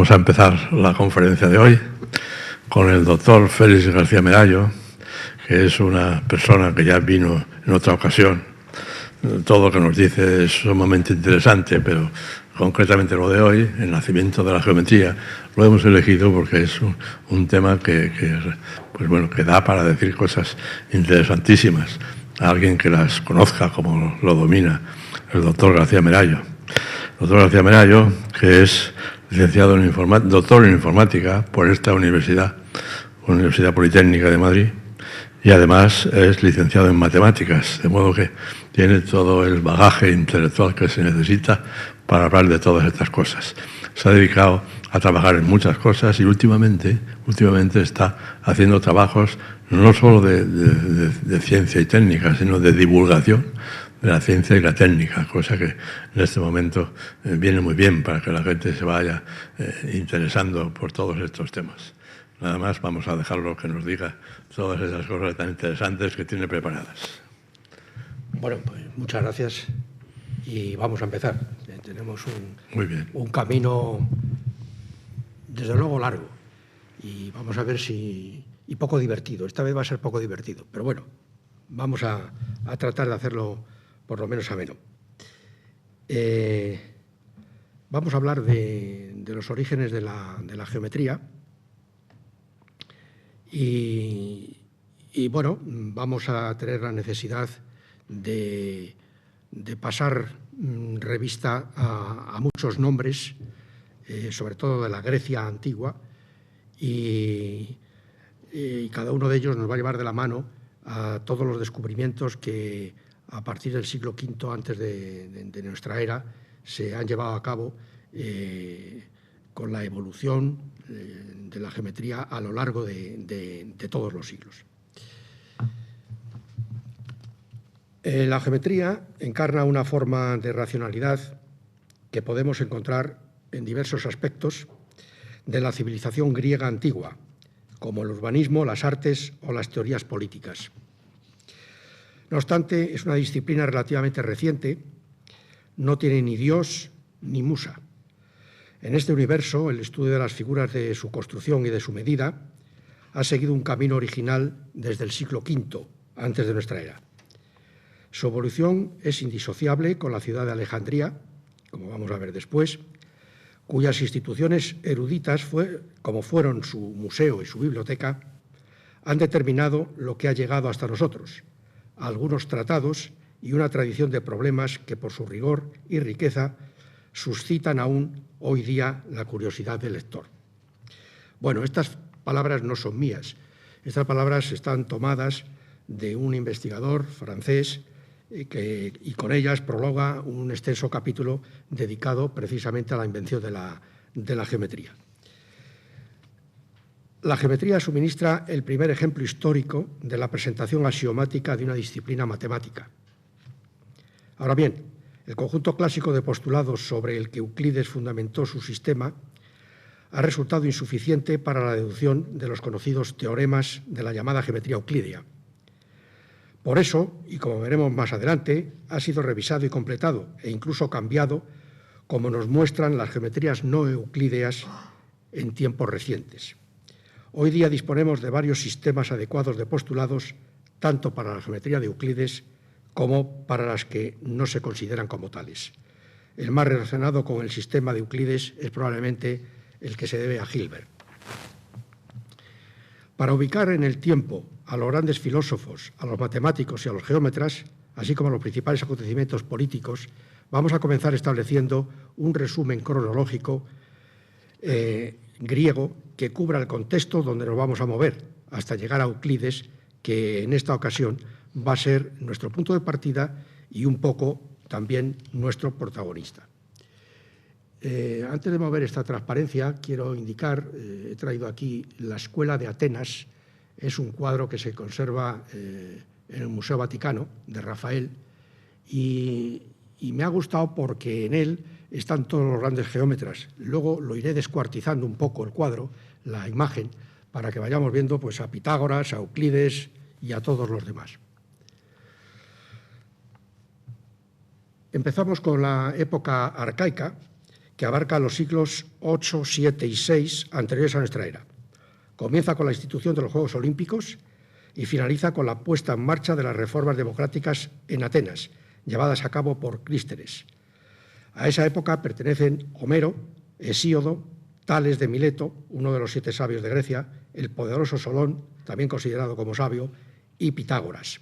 Vamos a empezar la conferencia de hoy con el doctor Félix García Medallo, que es una persona que ya vino en otra ocasión. Todo lo que nos dice es sumamente interesante, pero concretamente lo de hoy, el nacimiento de la geometría, lo hemos elegido porque es un tema que da para decir cosas interesantísimas a alguien que las conozca como lo domina el doctor García Medallo. El doctor García Medallo, que es licenciado doctor en informática por esta Universidad Politécnica de Madrid, y además es licenciado en matemáticas, de modo que tiene todo el bagaje intelectual que se necesita para hablar de todas estas cosas. Se ha dedicado a trabajar en muchas cosas y últimamente está haciendo trabajos no solo de ciencia y técnica, sino de divulgación de la ciencia y la técnica, cosa que en este momento viene muy bien para que la gente se vaya interesando por todos estos temas. Nada más, vamos a dejarlo que nos diga todas esas cosas tan interesantes que tiene preparadas. Bueno, pues muchas gracias y vamos a empezar. Tenemos un camino, desde luego, largo y vamos a ver si... y poco divertido. Esta vez va a ser poco divertido, pero bueno, vamos a tratar de hacerlo por lo menos ameno. Vamos a hablar de los orígenes de la geometría y bueno, vamos a tener la necesidad de pasar revista a muchos nombres, sobre todo de la Grecia antigua, y cada uno de ellos nos va a llevar de la mano a todos los descubrimientos que a partir del siglo V antes de nuestra era se han llevado a cabo con la evolución de la geometría a lo largo de todos los siglos. La geometría encarna una forma de racionalidad que podemos encontrar en diversos aspectos de la civilización griega antigua, como el urbanismo, las artes o las teorías políticas. No obstante, es una disciplina relativamente reciente, no tiene ni dios ni musa. En este universo, el estudio de las figuras de su construcción y de su medida ha seguido un camino original desde el siglo V antes de nuestra era. Su evolución es indisociable con la ciudad de Alejandría, como vamos a ver después, cuyas instituciones eruditas, como fueron su museo y su biblioteca, han determinado lo que ha llegado hasta nosotros, algunos tratados y una tradición de problemas que por su rigor y riqueza suscitan aún hoy día la curiosidad del lector. Bueno, estas palabras no son mías, estas palabras están tomadas de un investigador francés y con ellas prologa un extenso capítulo dedicado precisamente a la invención de la geometría. La geometría suministra el primer ejemplo histórico de la presentación axiomática de una disciplina matemática. Ahora bien, el conjunto clásico de postulados sobre el que Euclides fundamentó su sistema ha resultado insuficiente para la deducción de los conocidos teoremas de la llamada geometría euclídea. Por eso, y como veremos más adelante, ha sido revisado y completado e incluso cambiado, como nos muestran las geometrías no euclídeas en tiempos recientes. Hoy día disponemos de varios sistemas adecuados de postulados, tanto para la geometría de Euclides como para las que no se consideran como tales. El más relacionado con el sistema de Euclides es probablemente el que se debe a Hilbert. Para ubicar en el tiempo a los grandes filósofos, a los matemáticos y a los geómetras, así como a los principales acontecimientos políticos, vamos a comenzar estableciendo un resumen cronológico griego que cubra el contexto donde nos vamos a mover, hasta llegar a Euclides, que en esta ocasión va a ser nuestro punto de partida y un poco también nuestro protagonista. Antes de mover esta transparencia, quiero indicar, he traído aquí la Escuela de Atenas, es un cuadro que se conserva en el Museo Vaticano, de Rafael, y me ha gustado porque en él están todos los grandes geómetras. Luego lo iré descuartizando un poco el cuadro, la imagen, para que vayamos viendo pues, a Pitágoras, a Euclides y a todos los demás. Empezamos con la época arcaica, que abarca los siglos VIII, VII y VI anteriores a nuestra era. Comienza con la institución de los Juegos Olímpicos y finaliza con la puesta en marcha de las reformas democráticas en Atenas, llevadas a cabo por Clístenes. A esa época pertenecen Homero, Hesíodo, Tales de Mileto, uno de los 7 sabios de Grecia, el poderoso Solón, también considerado como sabio, y Pitágoras.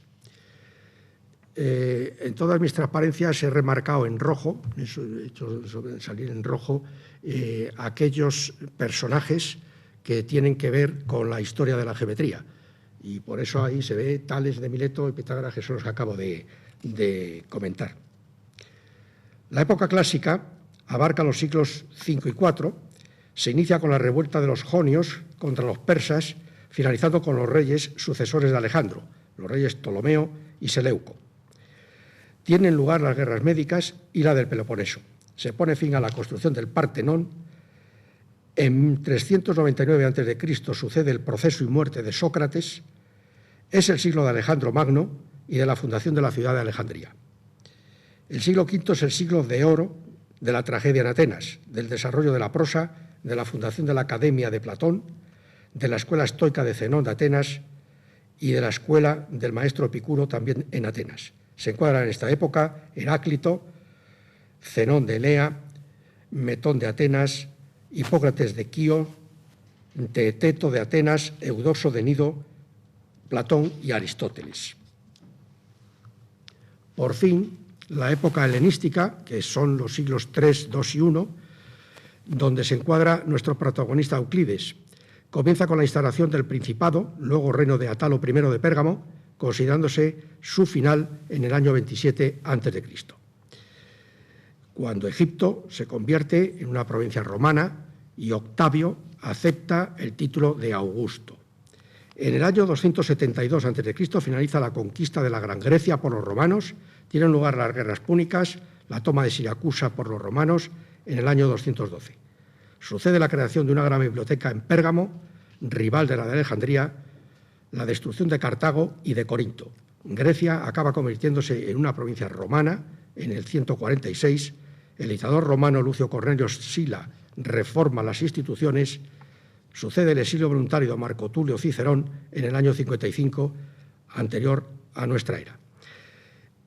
En todas mis transparencias he remarcado en rojo, he hecho salir en rojo, aquellos personajes que tienen que ver con la historia de la geometría. Y por eso ahí se ve Tales de Mileto y Pitágoras, que son los que acabo de comentar. La época clásica abarca los siglos V y IV, se inicia con la revuelta de los jonios contra los persas, finalizando con los reyes sucesores de Alejandro, los reyes Ptolomeo y Seleuco. Tienen lugar las guerras médicas y la del Peloponeso. Se pone fin a la construcción del Partenón. En 399 a.C. sucede el proceso y muerte de Sócrates. Es el siglo de Alejandro Magno y de la fundación de la ciudad de Alejandría. El siglo V es el siglo de oro de la tragedia en Atenas, del desarrollo de la prosa, de la fundación de la Academia de Platón, de la escuela estoica de Zenón de Atenas y de la escuela del maestro Epicuro también en Atenas. Se encuadran en esta época Heráclito, Zenón de Elea, Metón de Atenas, Hipócrates de Quío, Teeteto de Atenas, Eudoxo de Nido, Platón y Aristóteles. Por fin, la época helenística, que son los siglos III, II y I, donde se encuadra nuestro protagonista Euclides. Comienza con la instalación del Principado, luego reino de Atalo I de Pérgamo, considerándose su final en el año 27 a.C., cuando Egipto se convierte en una provincia romana y Octavio acepta el título de Augusto. En el año 272 a.C. finaliza la conquista de la Gran Grecia por los romanos, tienen lugar las guerras púnicas, la toma de Siracusa por los romanos en el año 212. Sucede la creación de una gran biblioteca en Pérgamo, rival de la de Alejandría, la destrucción de Cartago y de Corinto. Grecia acaba convirtiéndose en una provincia romana en el 146. El dictador romano Lucio Cornelio Sila reforma las instituciones. Sucede el exilio voluntario de Marco Tulio Cicerón en el año 55, anterior a nuestra era.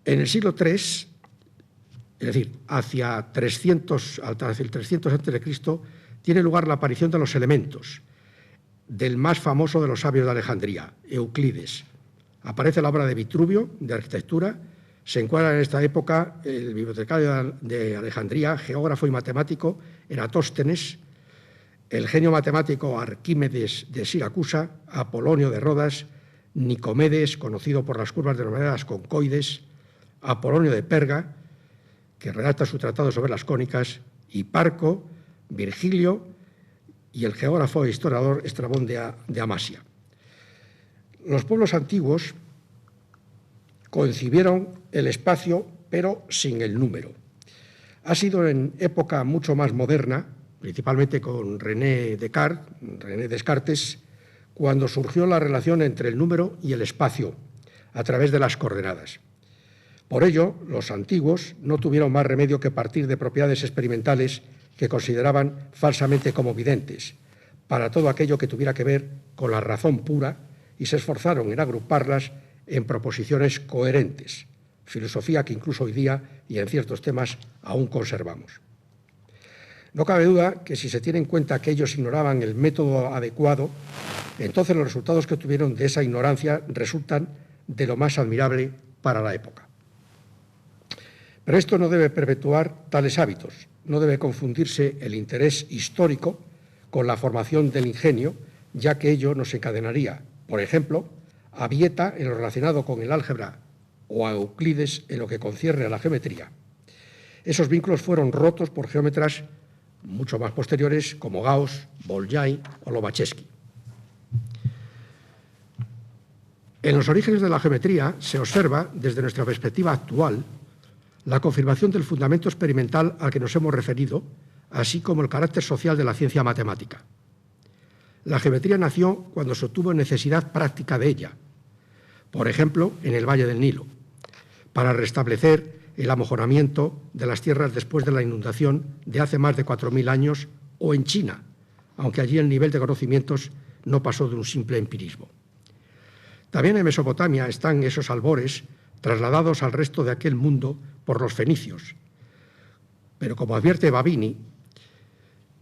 En el siglo III, es decir, hacia el 300 a.C., tiene lugar la aparición de los elementos, del más famoso de los sabios de Alejandría, Euclides. Aparece la obra de Vitruvio, de arquitectura. Se encuadra en esta época el bibliotecario de Alejandría, geógrafo y matemático, Eratóstenes, el genio matemático Arquímedes de Siracusa, Apolonio de Rodas, Nicomedes, conocido por las curvas denominadas concoides, Apolonio de Perga, que redacta su tratado sobre las cónicas, Hiparco, Virgilio y el geógrafo e historiador Estrabón de Amasia. Los pueblos antiguos concibieron el espacio, pero sin el número. Ha sido en época mucho más moderna, principalmente con René Descartes, cuando surgió la relación entre el número y el espacio a través de las coordenadas. Por ello, los antiguos no tuvieron más remedio que partir de propiedades experimentales que consideraban falsamente como videntes, para todo aquello que tuviera que ver con la razón pura, y se esforzaron en agruparlas en proposiciones coherentes, filosofía que incluso hoy día y en ciertos temas aún conservamos. No cabe duda que si se tiene en cuenta que ellos ignoraban el método adecuado, entonces los resultados que obtuvieron de esa ignorancia resultan de lo más admirable para la época. Pero esto no debe perpetuar tales hábitos, no debe confundirse el interés histórico con la formación del ingenio, ya que ello nos encadenaría, por ejemplo, a Vieta en lo relacionado con el álgebra o a Euclides en lo que concierne a la geometría. Esos vínculos fueron rotos por geómetras mucho más posteriores como Gauss, Bolyai o Lobachevsky. En los orígenes de la geometría se observa, desde nuestra perspectiva actual, la confirmación del fundamento experimental al que nos hemos referido, así como el carácter social de la ciencia matemática. La geometría nació cuando se obtuvo necesidad práctica de ella, por ejemplo, en el Valle del Nilo, para restablecer el amojonamiento de las tierras después de la inundación de hace más de 4.000 años, o en China, aunque allí el nivel de conocimientos no pasó de un simple empirismo. También en Mesopotamia están esos albores trasladados al resto de aquel mundo por los fenicios. Pero como advierte Babini,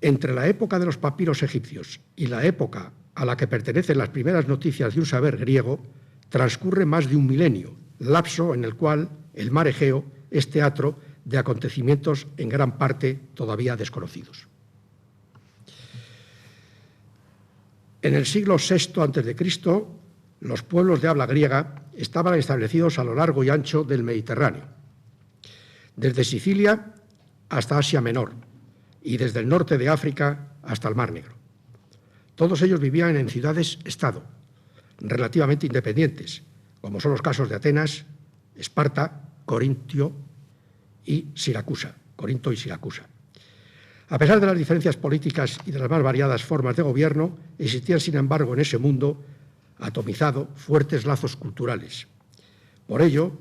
entre la época de los papiros egipcios y la época a la que pertenecen las primeras noticias de un saber griego, transcurre más de un milenio, lapso en el cual el mar Egeo es teatro de acontecimientos en gran parte todavía desconocidos. En el siglo VI a.C., los pueblos de habla griega estaban establecidos a lo largo y ancho del Mediterráneo, desde Sicilia hasta Asia Menor y desde el norte de África hasta el Mar Negro. Todos ellos vivían en ciudades-estado, relativamente independientes, como son los casos de Atenas, Esparta, Corinto y Siracusa. A pesar de las diferencias políticas y de las más variadas formas de gobierno, existían, sin embargo, en ese mundo atomizado, fuertes lazos culturales. Por ello,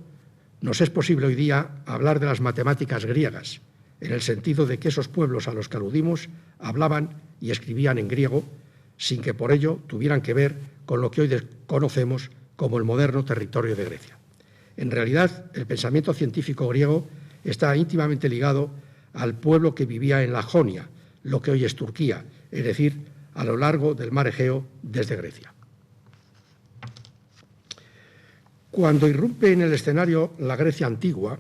nos es posible hoy día hablar de las matemáticas griegas, en el sentido de que esos pueblos a los que aludimos hablaban y escribían en griego, sin que por ello tuvieran que ver con lo que hoy conocemos como el moderno territorio de Grecia. En realidad, el pensamiento científico griego está íntimamente ligado al pueblo que vivía en la Jonia, lo que hoy es Turquía, es decir, a lo largo del mar Egeo desde Grecia. Cuando irrumpe en el escenario la Grecia antigua,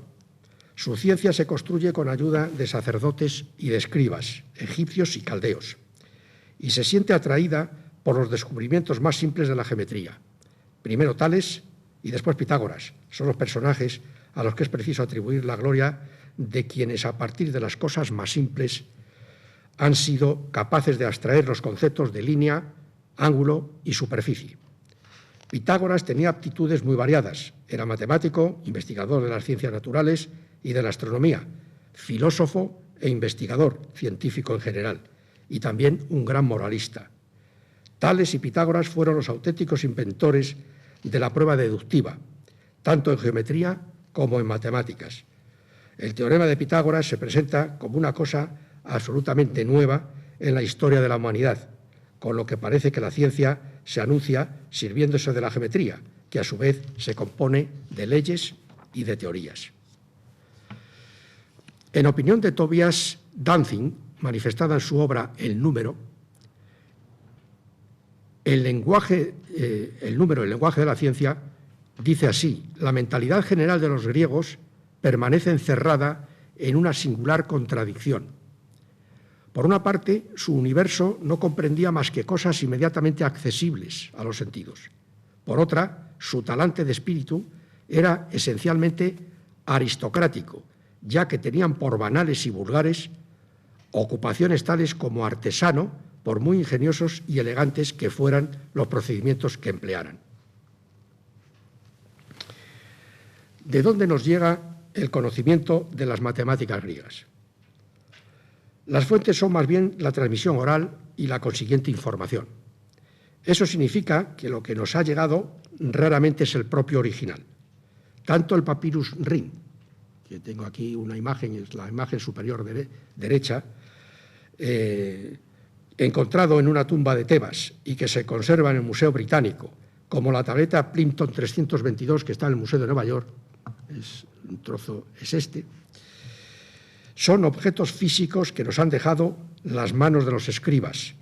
su ciencia se construye con ayuda de sacerdotes y de escribas, egipcios y caldeos, y se siente atraída por los descubrimientos más simples de la geometría. Primero Tales y después Pitágoras son los personajes a los que es preciso atribuir la gloria de quienes, a partir de las cosas más simples, han sido capaces de abstraer los conceptos de línea, ángulo y superficie. Pitágoras tenía aptitudes muy variadas. Era matemático, investigador de las ciencias naturales y de la astronomía, filósofo e investigador científico en general, y también un gran moralista. Tales y Pitágoras fueron los auténticos inventores de la prueba deductiva, tanto en geometría como en matemáticas. El teorema de Pitágoras se presenta como una cosa absolutamente nueva en la historia de la humanidad, con lo que parece que la ciencia se anuncia sirviéndose de la geometría, que a su vez se compone de leyes y de teorías. En opinión de Tobias Danzig, manifestada en su obra El número, el lenguaje de la ciencia dice así: la mentalidad general de los griegos permanece encerrada en una singular contradicción. Por una parte, su universo no comprendía más que cosas inmediatamente accesibles a los sentidos. Por otra, su talante de espíritu era esencialmente aristocrático, ya que tenían por banales y vulgares ocupaciones tales como artesano, por muy ingeniosos y elegantes que fueran los procedimientos que emplearan. ¿De dónde nos llega el conocimiento de las matemáticas griegas? Las fuentes son más bien la transmisión oral y la consiguiente información. Eso significa que lo que nos ha llegado raramente es el propio original. Tanto el papyrus Rin, que tengo aquí una imagen, es la imagen superior derecha, encontrado en una tumba de Tebas y que se conserva en el Museo Británico, como la tableta Plimpton 322 que está en el Museo de Nueva York, un trozo es este, son objetos físicos que nos han dejado las manos de los escribas,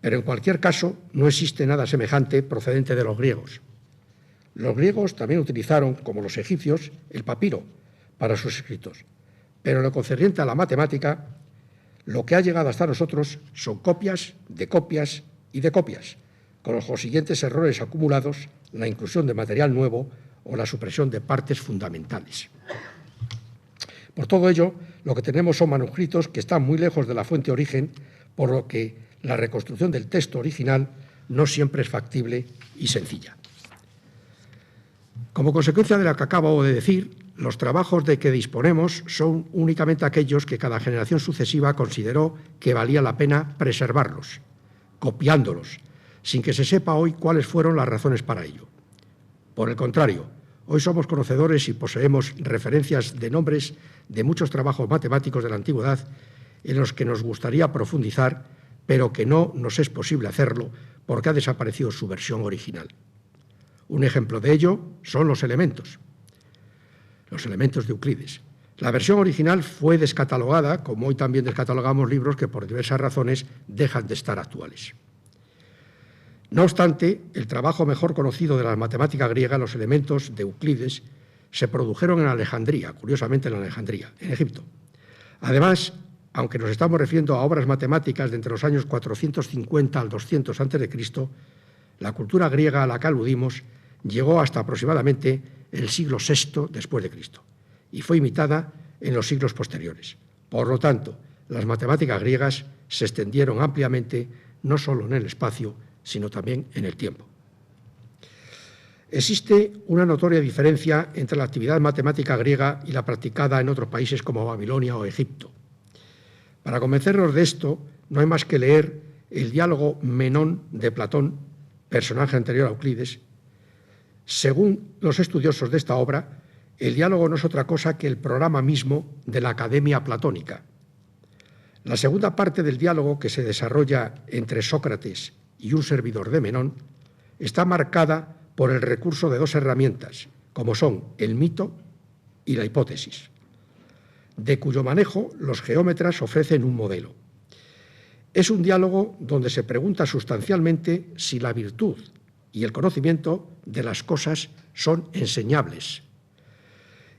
pero en cualquier caso no existe nada semejante procedente de los griegos. Los griegos también utilizaron, como los egipcios, el papiro para sus escritos, pero en lo concerniente a la matemática, lo que ha llegado hasta nosotros son copias de copias y de copias, con los consiguientes errores acumulados, la inclusión de material nuevo o la supresión de partes fundamentales. Por todo ello, lo que tenemos son manuscritos que están muy lejos de la fuente origen, por lo que la reconstrucción del texto original no siempre es factible y sencilla. Como consecuencia de lo que acabo de decir, los trabajos de que disponemos son únicamente aquellos que cada generación sucesiva consideró que valía la pena preservarlos, copiándolos, sin que se sepa hoy cuáles fueron las razones para ello. Por el contrario, Hoy somos conocedores y poseemos referencias de nombres de muchos trabajos matemáticos de la antigüedad en los que nos gustaría profundizar, pero que no nos es posible hacerlo porque ha desaparecido su versión original. Un ejemplo de ello son los elementos de Euclides. La versión original fue descatalogada, como hoy también descatalogamos libros que por diversas razones dejan de estar actuales. No obstante, el trabajo mejor conocido de la matemática griega, los elementos de Euclides, se produjeron en Alejandría, curiosamente en Alejandría, en Egipto. Además, aunque nos estamos refiriendo a obras matemáticas de entre los años 450 al 200 a.C., la cultura griega a la que aludimos llegó hasta aproximadamente el siglo VI después de Cristo y fue imitada en los siglos posteriores. Por lo tanto, las matemáticas griegas se extendieron ampliamente no solo en el espacio, sino también en el tiempo. Existe una notoria diferencia entre la actividad matemática griega y la practicada en otros países como Babilonia o Egipto. Para convencernos de esto, no hay más que leer el diálogo Menón de Platón, personaje anterior a Euclides. Según los estudiosos de esta obra, el diálogo no es otra cosa que el programa mismo de la Academia Platónica. La segunda parte del diálogo, que se desarrolla entre Sócrates y un servidor de Menón, está marcada por el recurso de dos herramientas, como son el mito y la hipótesis, de cuyo manejo los geómetras ofrecen un modelo. Es un diálogo donde se pregunta sustancialmente si la virtud y el conocimiento de las cosas son enseñables.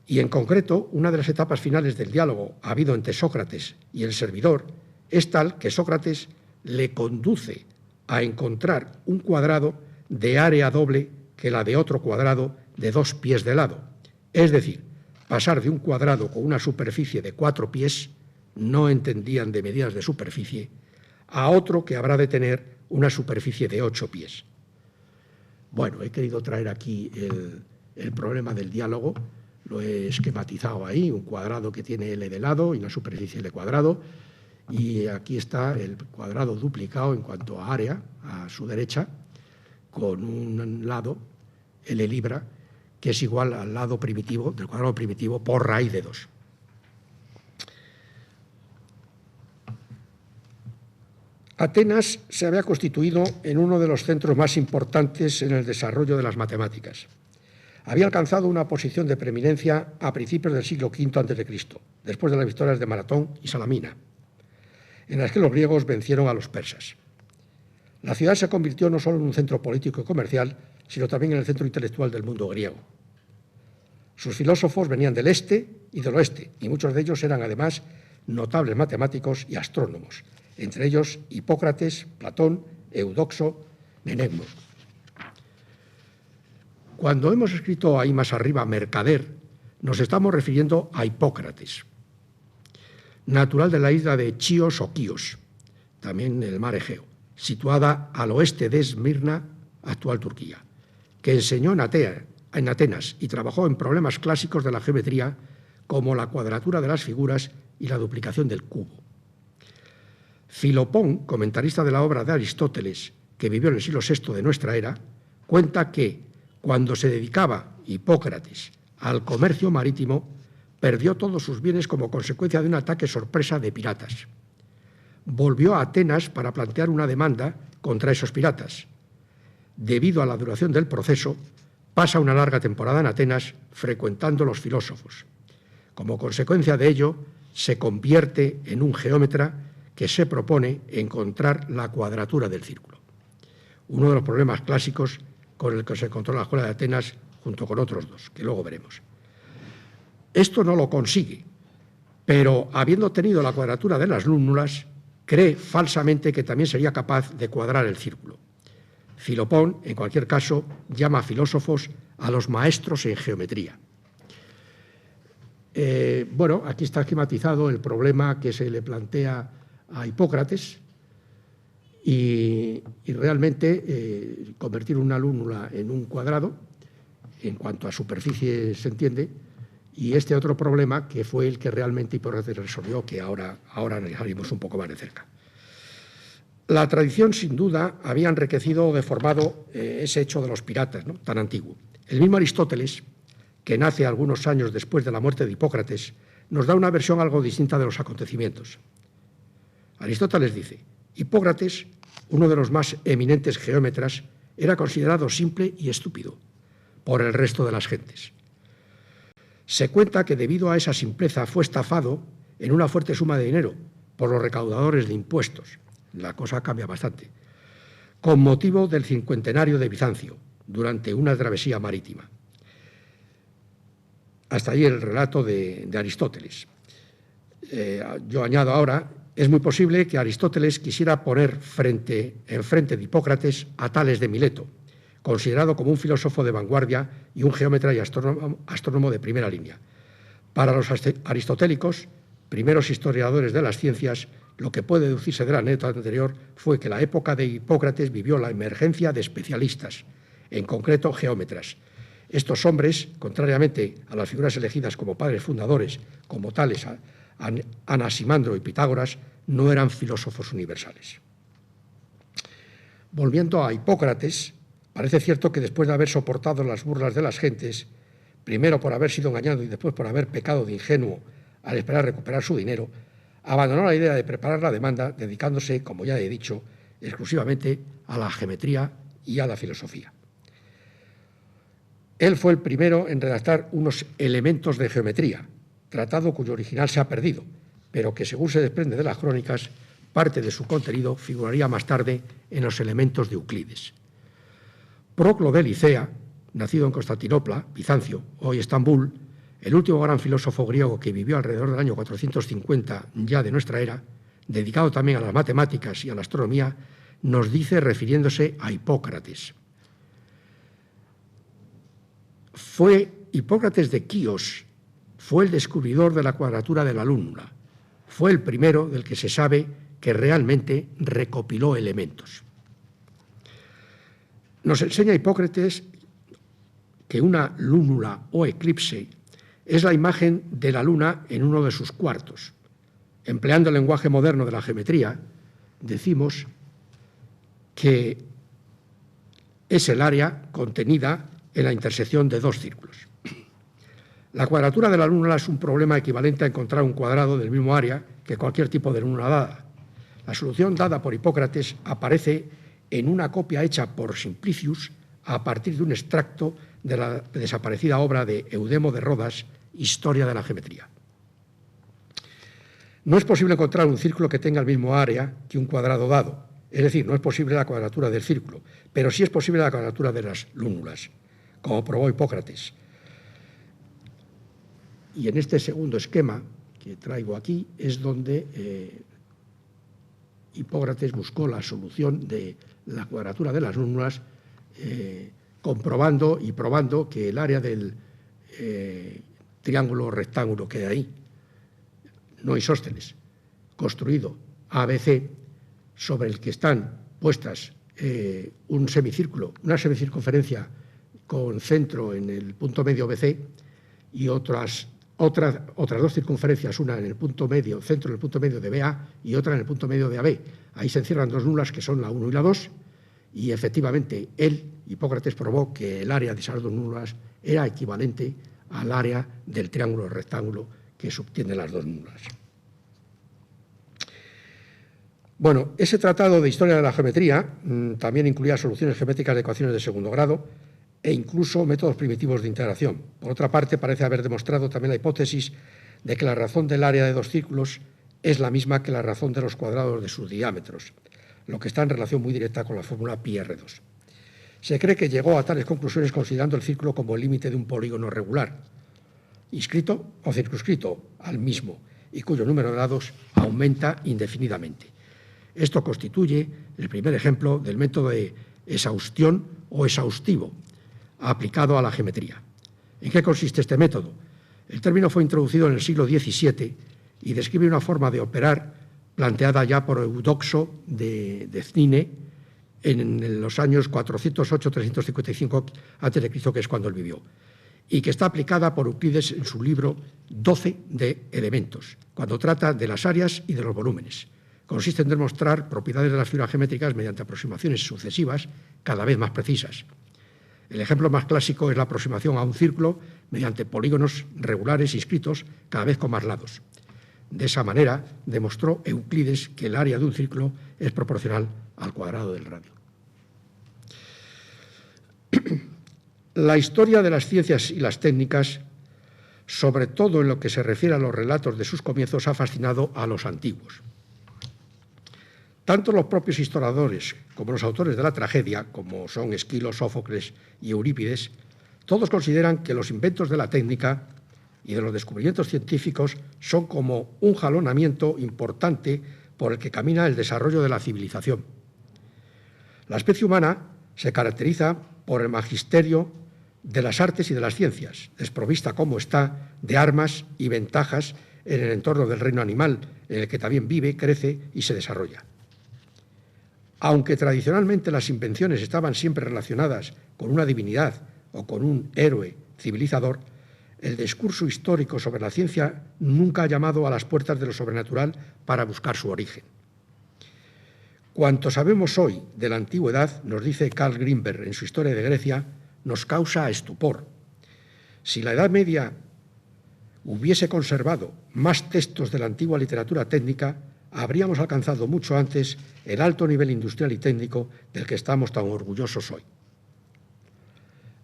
Y en concreto, una de las etapas finales del diálogo habido entre Sócrates y el servidor es tal que Sócrates le conduce a encontrar un cuadrado de área doble que la de otro cuadrado de 2 pies de lado. Es decir, pasar de un cuadrado con una superficie de 4 pies, no entendían de medidas de superficie, a otro que habrá de tener una superficie de 8 pies. Bueno, he querido traer aquí el problema del diálogo, lo he esquematizado ahí, un cuadrado que tiene L de lado y una superficie L cuadrado, y aquí está el cuadrado duplicado en cuanto a área, a su derecha, con un lado, L libra, que es igual al lado primitivo, del cuadrado primitivo, por raíz de 2. Atenas se había constituido en uno de los centros más importantes en el desarrollo de las matemáticas. Había alcanzado una posición de preeminencia a principios del siglo V a.C., después de las victorias de Maratón y Salamina, en las que los griegos vencieron a los persas. La ciudad se convirtió no solo en un centro político y comercial, sino también en el centro intelectual del mundo griego. Sus filósofos venían del este y del oeste, y muchos de ellos eran además notables matemáticos y astrónomos, entre ellos Hipócrates, Platón, Eudoxo, Menegmo. Cuando hemos escrito ahí más arriba mercader, nos estamos refiriendo a Hipócrates, natural de la isla de Chios o Quíos, también en el mar Egeo, situada al oeste de Esmirna, actual Turquía, que enseñó en Atenas y trabajó en problemas clásicos de la geometría como la cuadratura de las figuras y la duplicación del cubo. Filopón, comentarista de la obra de Aristóteles, que vivió en el siglo VI de nuestra era, cuenta que cuando se dedicaba Hipócrates al comercio marítimo, perdió todos sus bienes como consecuencia de un ataque sorpresa de piratas. Volvió a Atenas para plantear una demanda contra esos piratas. Debido a la duración del proceso, pasa una larga temporada en Atenas frecuentando los filósofos. Como consecuencia de ello, se convierte en un geómetra que se propone encontrar la cuadratura del círculo. Uno de los problemas clásicos con el que se encontró la Escuela de Atenas junto con otros dos, que luego veremos. Esto no lo consigue, pero habiendo tenido la cuadratura de las lúnulas, cree falsamente que también sería capaz de cuadrar el círculo. Filopón, en cualquier caso, llama filósofos a los maestros en geometría. Bueno, aquí está esquematizado el problema que se le plantea a Hipócrates y realmente convertir una lúnula en un cuadrado, en cuanto a superficie se entiende, y este otro problema que fue el que realmente Hipócrates resolvió, que ahora analizaremos un poco más de cerca. La tradición, sin duda, había enriquecido o deformado ese hecho de los piratas, ¿no?, tan antiguo. El mismo Aristóteles que nace algunos años después de la muerte de Hipócrates, nos da una versión algo distinta de los acontecimientos. Aristóteles dice: Hipócrates, uno de los más eminentes geómetras, era considerado simple y estúpido por el resto de las gentes. Se cuenta que debido a esa simpleza fue estafado en una fuerte suma de dinero por los recaudadores de impuestos. La cosa cambia bastante. Con motivo del cincuentenario de Bizancio, durante una travesía marítima. Hasta ahí el relato de Aristóteles. Yo añado ahora, es muy posible que Aristóteles quisiera poner enfrente de Hipócrates a Tales de Mileto, considerado como un filósofo de vanguardia y un geómetra y astrónomo de primera línea. Para los aristotélicos, primeros historiadores de las ciencias, lo que puede deducirse de la anécdota anterior fue que la época de Hipócrates vivió la emergencia de especialistas, en concreto geómetras. Estos hombres, contrariamente a las figuras elegidas como padres fundadores, como Tales, Anaximandro y Pitágoras, no eran filósofos universales. Volviendo a Hipócrates, parece cierto que después de haber soportado las burlas de las gentes, primero por haber sido engañado y después por haber pecado de ingenuo al esperar recuperar su dinero, abandonó la idea de preparar la demanda, dedicándose, como ya he dicho, exclusivamente a la geometría y a la filosofía. Él fue el primero en redactar unos elementos de geometría, tratado cuyo original se ha perdido, pero que, según se desprende de las crónicas, parte de su contenido figuraría más tarde en los elementos de Euclides. Proclo de Licea, nacido en Constantinopla, Bizancio, hoy Estambul, el último gran filósofo griego que vivió alrededor del año 450 ya de nuestra era, dedicado también a las matemáticas y a la astronomía, nos dice, refiriéndose a Hipócrates: fue Hipócrates de Quíos, fue el descubridor de la cuadratura de la lúnula, fue el primero del que se sabe que realmente recopiló elementos. Nos enseña Hipócrates que una lúnula o eclipse es la imagen de la luna en uno de sus cuartos. Empleando el lenguaje moderno de la geometría, decimos que es el área contenida en la intersección de dos círculos. La cuadratura de la lúnula es un problema equivalente a encontrar un cuadrado del mismo área que cualquier tipo de lúnula dada. La solución dada por Hipócrates aparece en una copia hecha por Simplicius a partir de un extracto de la desaparecida obra de Eudemo de Rodas, Historia de la geometría. No es posible encontrar un círculo que tenga el mismo área que un cuadrado dado, es decir, no es posible la cuadratura del círculo, pero sí es posible la cuadratura de las lúnulas, como probó Hipócrates. Y en este segundo esquema que traigo aquí es donde Hipócrates buscó la solución de la cuadratura de las lúnulas, comprobando y probando que el área del triángulo rectángulo que hay ahí, no isósceles, construido ABC, sobre el que están puestas un semicírculo, una semicircunferencia con centro en el punto medio BC y otras dos circunferencias, una en el punto medio, centro en el punto medio de BA y otra en el punto medio de AB. Ahí se encierran dos lúnulas que son la 1 y la 2 y efectivamente Hipócrates probó que el área de esas dos lúnulas era equivalente al área del triángulo rectángulo que subtiene las dos lúnulas. Bueno, ese tratado de historia de la geometría también incluía soluciones geométricas de ecuaciones de segundo grado e incluso métodos primitivos de integración. Por otra parte, parece haber demostrado también la hipótesis de que la razón del área de dos círculos es la misma que la razón de los cuadrados de sus diámetros, lo que está en relación muy directa con la fórmula πr2. Se cree que llegó a tales conclusiones considerando el círculo como el límite de un polígono regular, inscrito o circunscrito al mismo, y cuyo número de lados aumenta indefinidamente. Esto constituye el primer ejemplo del método de exhaustión o exhaustivo aplicado a la geometría. ¿En qué consiste este método? El término fue introducido en el siglo XVII y describe una forma de operar planteada ya por Eudoxo de Cnine en los años 408-355 a.C., que es cuando él vivió, y que está aplicada por Euclides en su libro 12 de elementos, cuando trata de las áreas y de los volúmenes. Consiste en demostrar propiedades de las figuras geométricas mediante aproximaciones sucesivas cada vez más precisas. El ejemplo más clásico es la aproximación a un círculo mediante polígonos regulares inscritos cada vez con más lados. De esa manera demostró Euclides que el área de un círculo es proporcional al cuadrado del radio. La historia de las ciencias y las técnicas, sobre todo en lo que se refiere a los relatos de sus comienzos, ha fascinado a los antiguos. Tanto los propios historiadores como los autores de la tragedia, como son Esquilo, Sófocles y Eurípides, todos consideran que los inventos de la técnica y de los descubrimientos científicos son como un jalonamiento importante por el que camina el desarrollo de la civilización. La especie humana se caracteriza por el magisterio de las artes y de las ciencias, desprovista como está de armas y ventajas en el entorno del reino animal, en el que también vive, crece y se desarrolla. Aunque tradicionalmente las invenciones estaban siempre relacionadas con una divinidad o con un héroe civilizador, el discurso histórico sobre la ciencia nunca ha llamado a las puertas de lo sobrenatural para buscar su origen. Cuanto sabemos hoy de la antigüedad, nos dice Carl Grimberg en su Historia de Grecia, nos causa estupor. Si la Edad Media hubiese conservado más textos de la antigua literatura técnica, habríamos alcanzado mucho antes el alto nivel industrial y técnico del que estamos tan orgullosos hoy.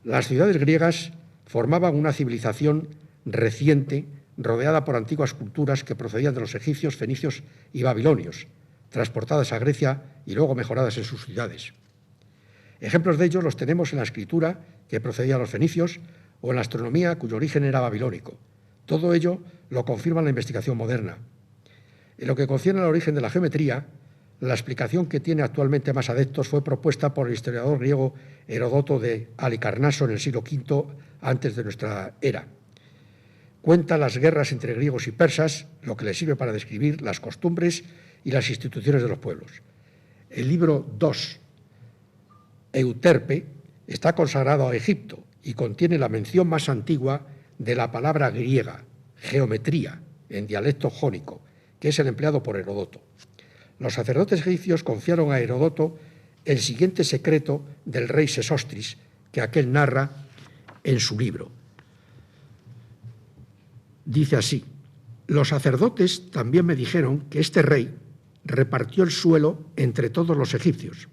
Las ciudades griegas formaban una civilización reciente, rodeada por antiguas culturas que procedían de los egipcios, fenicios y babilonios, transportadas a Grecia y luego mejoradas en sus ciudades. Ejemplos de ello los tenemos en la escritura, que procedía de los fenicios, o en la astronomía, cuyo origen era babilónico. Todo ello lo confirma la investigación moderna. En lo que concierne al origen de la geometría, la explicación que tiene actualmente más adeptos fue propuesta por el historiador griego Heródoto de Halicarnaso en el siglo V antes de nuestra era. Cuenta las guerras entre griegos y persas, lo que le sirve para describir las costumbres y las instituciones de los pueblos. El libro 2, Euterpe, está consagrado a Egipto y contiene la mención más antigua de la palabra griega, geometría, en dialecto jónico, que es el empleado por Heródoto. Los sacerdotes egipcios confiaron a Heródoto el siguiente secreto del rey Sesostris, que aquel narra en su libro. Dice así: los sacerdotes también me dijeron que este rey repartió el suelo entre todos los egipcios,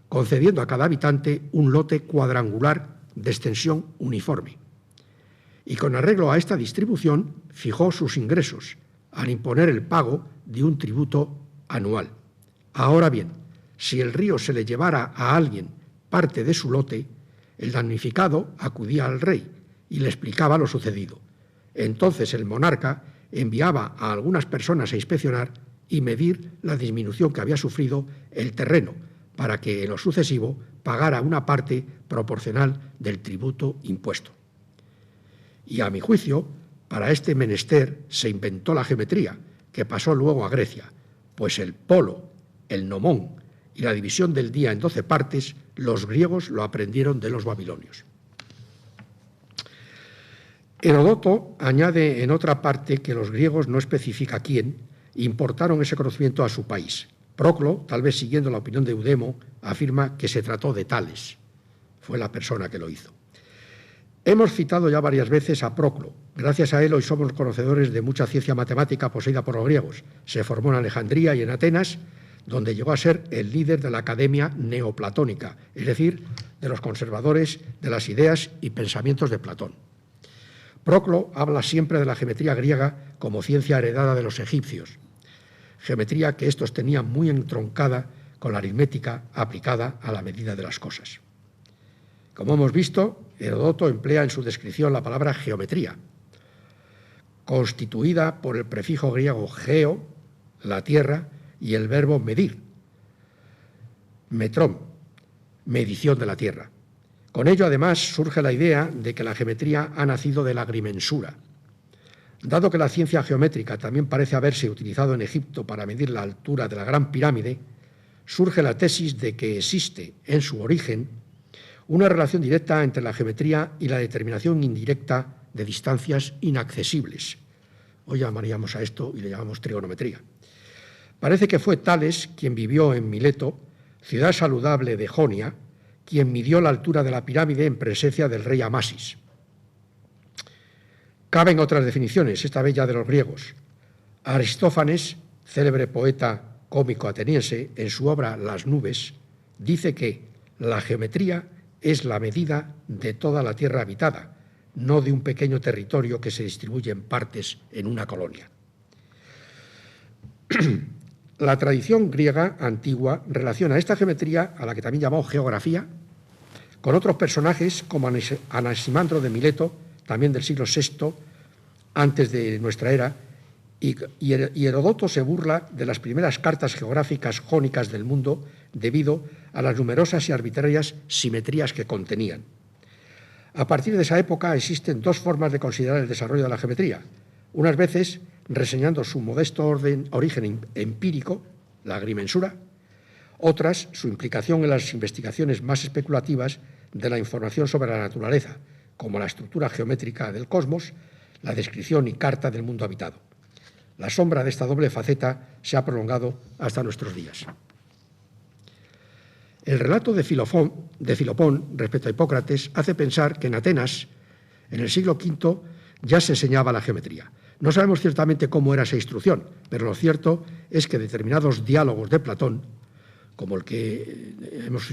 concediendo a cada habitante un lote cuadrangular de extensión uniforme. Y con arreglo a esta distribución fijó sus ingresos, al imponer el pago de un tributo anual. Ahora bien, si el río se le llevara a alguien parte de su lote, el damnificado acudía al rey y le explicaba lo sucedido. Entonces el monarca enviaba a algunas personas a inspeccionar y medir la disminución que había sufrido el terreno, para que en lo sucesivo pagara una parte proporcional del tributo impuesto. Y a mi juicio, para este menester se inventó la geometría, que pasó luego a Grecia, pues el polo, el nomón y la división del día en 12 partes, los griegos lo aprendieron de los babilonios. Heródoto añade en otra parte que los griegos, no especifica quién, importaron ese conocimiento a su país. Proclo, tal vez siguiendo la opinión de Eudemo, afirma que se trató de Tales. Fue la persona que lo hizo. Hemos citado ya varias veces a Proclo. Gracias a él hoy somos conocedores de mucha ciencia matemática poseída por los griegos. Se formó en Alejandría y en Atenas, donde llegó a ser el líder de la academia neoplatónica, es decir, de los conservadores de las ideas y pensamientos de Platón. Proclo habla siempre de la geometría griega como ciencia heredada de los egipcios, geometría que estos tenían muy entroncada con la aritmética aplicada a la medida de las cosas. Como hemos visto, Heródoto emplea en su descripción la palabra geometría, constituida por el prefijo griego geo, la tierra, y el verbo medir, metrón, medición de la tierra. Con ello, además, surge la idea de que la geometría ha nacido de la agrimensura. Dado que la ciencia geométrica también parece haberse utilizado en Egipto para medir la altura de la Gran Pirámide, surge la tesis de que existe en su origen una relación directa entre la geometría y la determinación indirecta de distancias inaccesibles. Hoy llamaríamos a esto y le llamamos trigonometría. Parece que fue Tales quien vivió en Mileto, ciudad saludable de Jonia, quien midió la altura de la pirámide en presencia del rey Amasis. Caben otras definiciones, esta vez ya de los griegos. Aristófanes, célebre poeta cómico ateniense, en su obra Las nubes, dice que la geometría es la medida de toda la tierra habitada, no de un pequeño territorio que se distribuye en partes en una colonia. La tradición griega antigua relaciona esta geometría, a la que también llamó geografía, con otros personajes como Anaximandro de Mileto, también del siglo VI, antes de nuestra era, y Heródoto se burla de las primeras cartas geográficas jónicas del mundo debido a las numerosas y arbitrarias simetrías que contenían. A partir de esa época existen dos formas de considerar el desarrollo de la geometría. Unas veces reseñando su modesto origen empírico, la agrimensura, otras su implicación en las investigaciones más especulativas de la información sobre la naturaleza, como la estructura geométrica del cosmos, la descripción y carta del mundo habitado. La sombra de esta doble faceta se ha prolongado hasta nuestros días. El relato de Filopón respecto a Hipócrates hace pensar que en Atenas, en el siglo V, ya se enseñaba la geometría. No sabemos ciertamente cómo era esa instrucción, pero lo cierto es que determinados diálogos de Platón, como el que hemos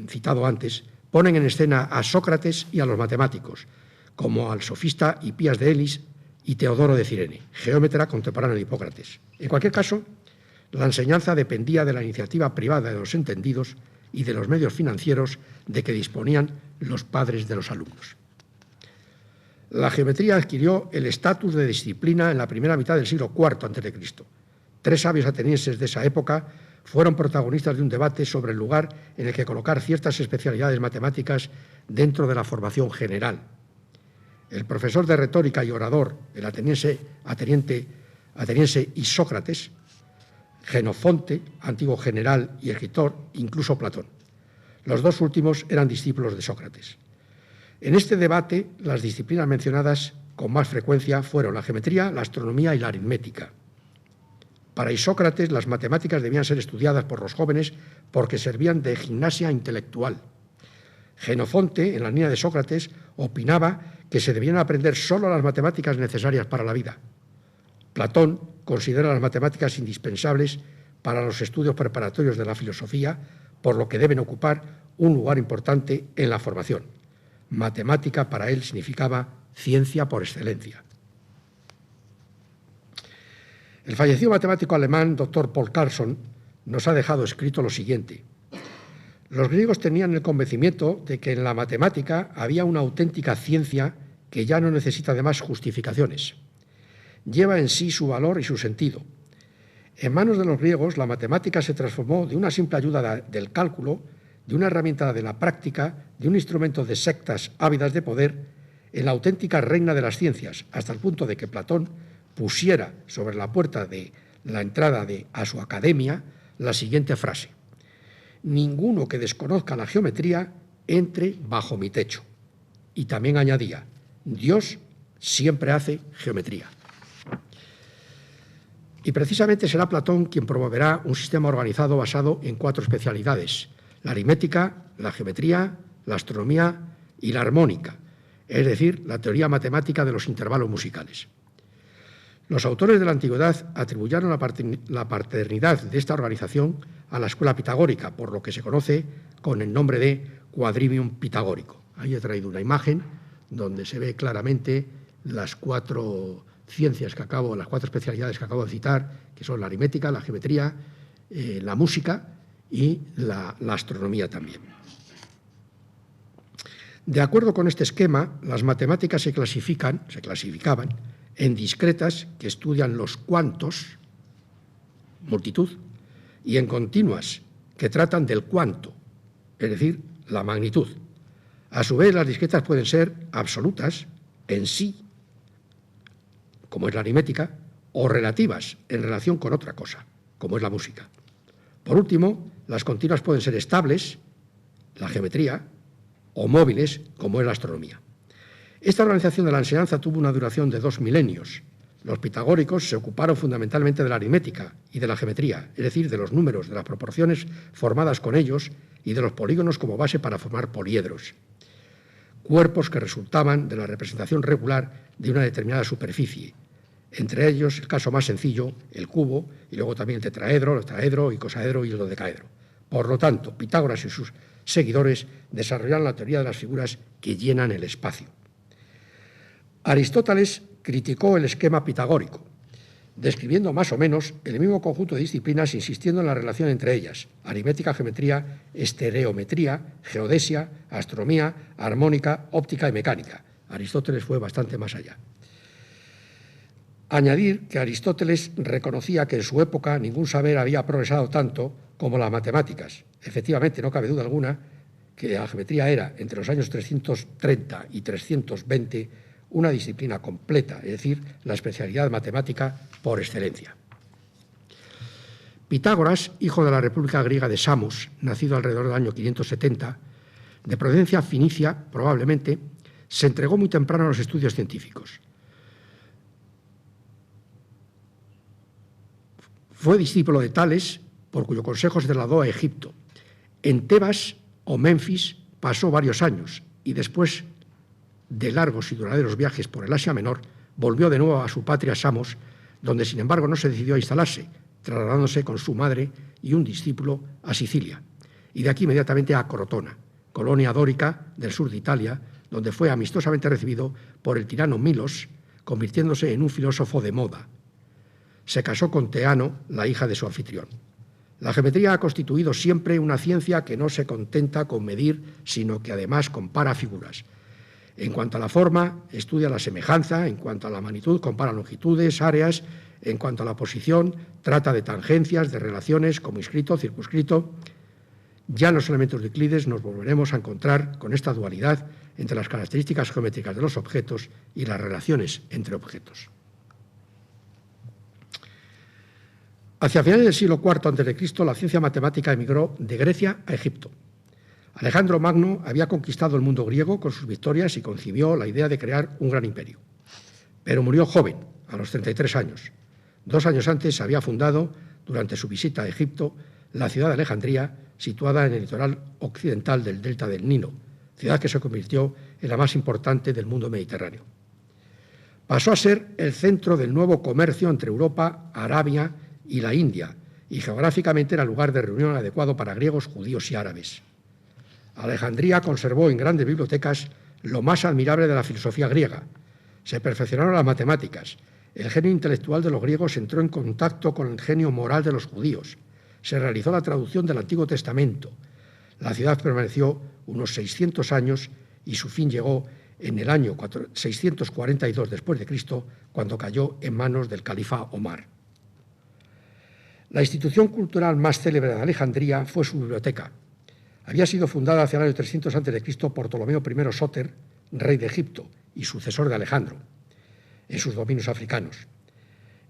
citado antes, ponen en escena a Sócrates y a los matemáticos, como al sofista Hipías de Elis y Teodoro de Cirene, geómetra contemporáneo de Hipócrates. En cualquier caso, la enseñanza dependía de la iniciativa privada de los entendidos y de los medios financieros de que disponían los padres de los alumnos. La geometría adquirió el estatus de disciplina en la primera mitad del siglo IV a.C. 3 sabios atenienses de esa época fueron protagonistas de un debate sobre el lugar en el que colocar ciertas especialidades matemáticas dentro de la formación general. El profesor de retórica y orador, el ateniense Isócrates, Jenofonte, antiguo general y escritor, incluso Platón. Los dos últimos eran discípulos de Sócrates. En este debate, las disciplinas mencionadas con más frecuencia fueron la geometría, la astronomía y la aritmética. Para Isócrates, las matemáticas debían ser estudiadas por los jóvenes porque servían de gimnasia intelectual. Jenofonte, en la línea de Sócrates, opinaba que se debían aprender solo las matemáticas necesarias para la vida. Platón considera las matemáticas indispensables para los estudios preparatorios de la filosofía, por lo que deben ocupar un lugar importante en la formación. Matemática para él significaba ciencia por excelencia. El fallecido matemático alemán, Dr. Paul Carlson, nos ha dejado escrito lo siguiente. Los griegos tenían el convencimiento de que en la matemática había una auténtica ciencia que ya no necesita de más justificaciones. Lleva en sí su valor y su sentido. En manos de los griegos, la matemática se transformó de una simple ayuda del cálculo, de una herramienta de la práctica, de un instrumento de sectas ávidas de poder, en la auténtica reina de las ciencias, hasta el punto de que Platón pusiera sobre la puerta de la entrada a su academia la siguiente frase: ninguno que desconozca la geometría entre bajo mi techo. Y también añadía: Dios siempre hace geometría. Y precisamente será Platón quien promoverá un sistema organizado basado en 4 especialidades: la aritmética, la geometría, la astronomía y la armónica, es decir, la teoría matemática de los intervalos musicales. Los autores de la antigüedad atribuyeron la paternidad de esta organización a la escuela pitagórica, por lo que se conoce con el nombre de quadrivium pitagórico. Ahí he traído una imagen donde se ve claramente las 4 ciencias las 4 especialidades que acabo de citar, que son la aritmética, la geometría, la música y la astronomía también. De acuerdo con este esquema, las matemáticas se clasificaban en discretas, que estudian los cuantos, multitud, y en continuas, que tratan del cuánto, es decir, la magnitud. A su vez, las discretas pueden ser absolutas en sí, como es la aritmética, o relativas en relación con otra cosa, como es la música. Por último, las continuas pueden ser estables, la geometría, o móviles, como es la astronomía. Esta organización de la enseñanza tuvo una duración de 2 milenios. Los pitagóricos se ocuparon fundamentalmente de la aritmética y de la geometría, es decir, de los números, de las proporciones formadas con ellos y de los polígonos como base para formar poliedros, cuerpos que resultaban de la representación regular de una determinada superficie, entre ellos el caso más sencillo, el cubo, y luego también el tetraedro, el octaedro, icosaedro y el dodecaedro. Por lo tanto, Pitágoras y sus seguidores desarrollaron la teoría de las figuras que llenan el espacio. Aristóteles criticó el esquema pitagórico, describiendo más o menos el mismo conjunto de disciplinas, insistiendo en la relación entre ellas: aritmética, geometría, estereometría, geodesia, astronomía, armónica, óptica y mecánica. Aristóteles fue bastante más allá. Añadir que Aristóteles reconocía que en su época ningún saber había progresado tanto como las matemáticas. Efectivamente, no cabe duda alguna que la geometría era, entre los años 330 y 320, una disciplina completa, es decir, la especialidad matemática por excelencia. Pitágoras, hijo de la República griega de Samos, nacido alrededor del año 570, de procedencia finicia, probablemente, se entregó muy temprano a los estudios científicos. Fue discípulo de Tales, por cuyo consejo se trasladó a Egipto. En Tebas o Menfis pasó varios años y después de largos y duraderos viajes por el Asia Menor, volvió de nuevo a su patria Samos, donde sin embargo no se decidió a instalarse, trasladándose con su madre y un discípulo a Sicilia, y de aquí inmediatamente a Crotona, colonia dórica del sur de Italia, donde fue amistosamente recibido por el tirano Milos, convirtiéndose en un filósofo de moda. Se casó con Teano, la hija de su anfitrión. La geometría ha constituido siempre una ciencia que no se contenta con medir, sino que además compara figuras. En cuanto a la forma, estudia la semejanza; en cuanto a la magnitud, compara longitudes, áreas; en cuanto a la posición, trata de tangencias, de relaciones como inscrito, circunscrito. Ya en los elementos de Euclides nos volveremos a encontrar con esta dualidad entre las características geométricas de los objetos y las relaciones entre objetos. Hacia finales del siglo IV a.C., la ciencia matemática emigró de Grecia a Egipto. Alejandro Magno había conquistado el mundo griego con sus victorias y concibió la idea de crear un gran imperio. Pero murió joven, a los 33 años. 2 años antes había fundado, durante su visita a Egipto, la ciudad de Alejandría, situada en el litoral occidental del delta del Nilo, ciudad que se convirtió en la más importante del mundo mediterráneo. Pasó a ser el centro del nuevo comercio entre Europa, Arabia y la India, y geográficamente era el lugar de reunión adecuado para griegos, judíos y árabes. Alejandría conservó en grandes bibliotecas lo más admirable de la filosofía griega. Se perfeccionaron las matemáticas. El genio intelectual de los griegos entró en contacto con el genio moral de los judíos. Se realizó la traducción del Antiguo Testamento. La ciudad permaneció unos 600 años y su fin llegó en el año 642 después de Cristo, cuando cayó en manos del califa Omar. La institución cultural más célebre de Alejandría fue su biblioteca. Había sido fundada hacia el año 300 a.C. por Ptolomeo I Sóter, rey de Egipto y sucesor de Alejandro, en sus dominios africanos.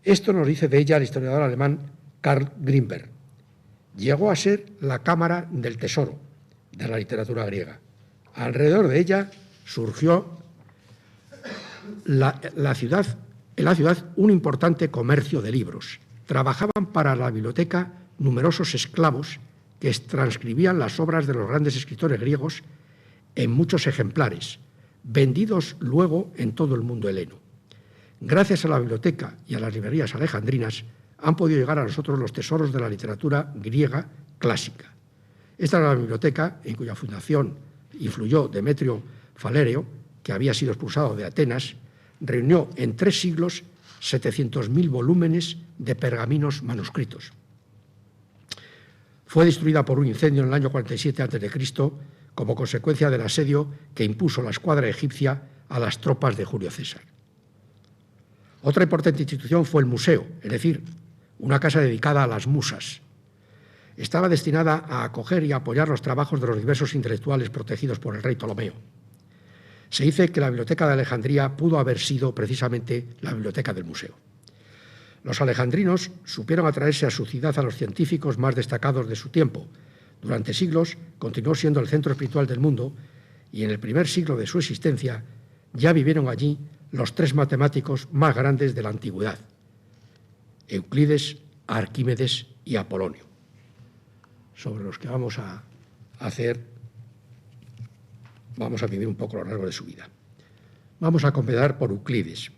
Esto nos dice de ella el historiador alemán Karl Grimberg. Llegó a ser la cámara del tesoro de la literatura griega. Alrededor de ella surgió en la ciudad un importante comercio de libros. Trabajaban para la biblioteca numerosos esclavos que transcribían las obras de los grandes escritores griegos en muchos ejemplares, vendidos luego en todo el mundo heleno. Gracias a la biblioteca y a las librerías alejandrinas han podido llegar a nosotros los tesoros de la literatura griega clásica. Esta era la biblioteca en cuya fundación influyó Demetrio Falereo, que había sido expulsado de Atenas. Reunió en 3 siglos 700.000 volúmenes de pergaminos manuscritos. Fue destruida por un incendio en el año 47 a.C. como consecuencia del asedio que impuso la escuadra egipcia a las tropas de Julio César. Otra importante institución fue el museo, es decir, una casa dedicada a las musas. Estaba destinada a acoger y apoyar los trabajos de los diversos intelectuales protegidos por el rey Ptolomeo. Se dice que la biblioteca de Alejandría pudo haber sido precisamente la biblioteca del museo. Los alejandrinos supieron atraerse a su ciudad a los científicos más destacados de su tiempo. Durante siglos continuó siendo el centro espiritual del mundo y en el primer siglo de su existencia ya vivieron allí los tres matemáticos más grandes de la antigüedad: Euclides, Arquímedes y Apolonio, sobre los que vamos a vivir un poco a lo largo de su vida. Vamos a comenzar por Euclides,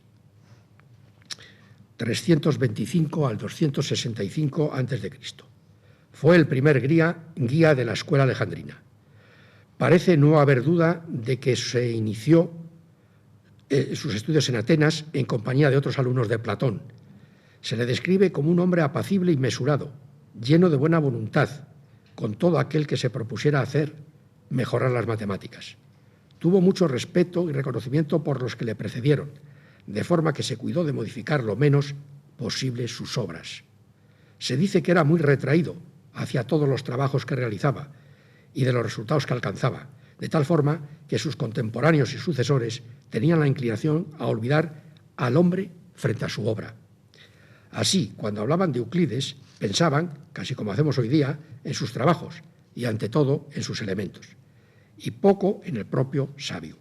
325 al 265 a.C. Fue el primer guía de la escuela alejandrina. Parece no haber duda de que se inició sus estudios en Atenas en compañía de otros alumnos de Platón. Se le describe como un hombre apacible y mesurado, lleno de buena voluntad, con todo aquel que se propusiera mejorar las matemáticas. Tuvo mucho respeto y reconocimiento por los que le precedieron, de forma que se cuidó de modificar lo menos posible sus obras. Se dice que era muy retraído hacia todos los trabajos que realizaba y de los resultados que alcanzaba, de tal forma que sus contemporáneos y sucesores tenían la inclinación a olvidar al hombre frente a su obra. Así, cuando hablaban de Euclides, pensaban, casi como hacemos hoy día, en sus trabajos y, ante todo, en sus elementos, y poco en el propio sabio.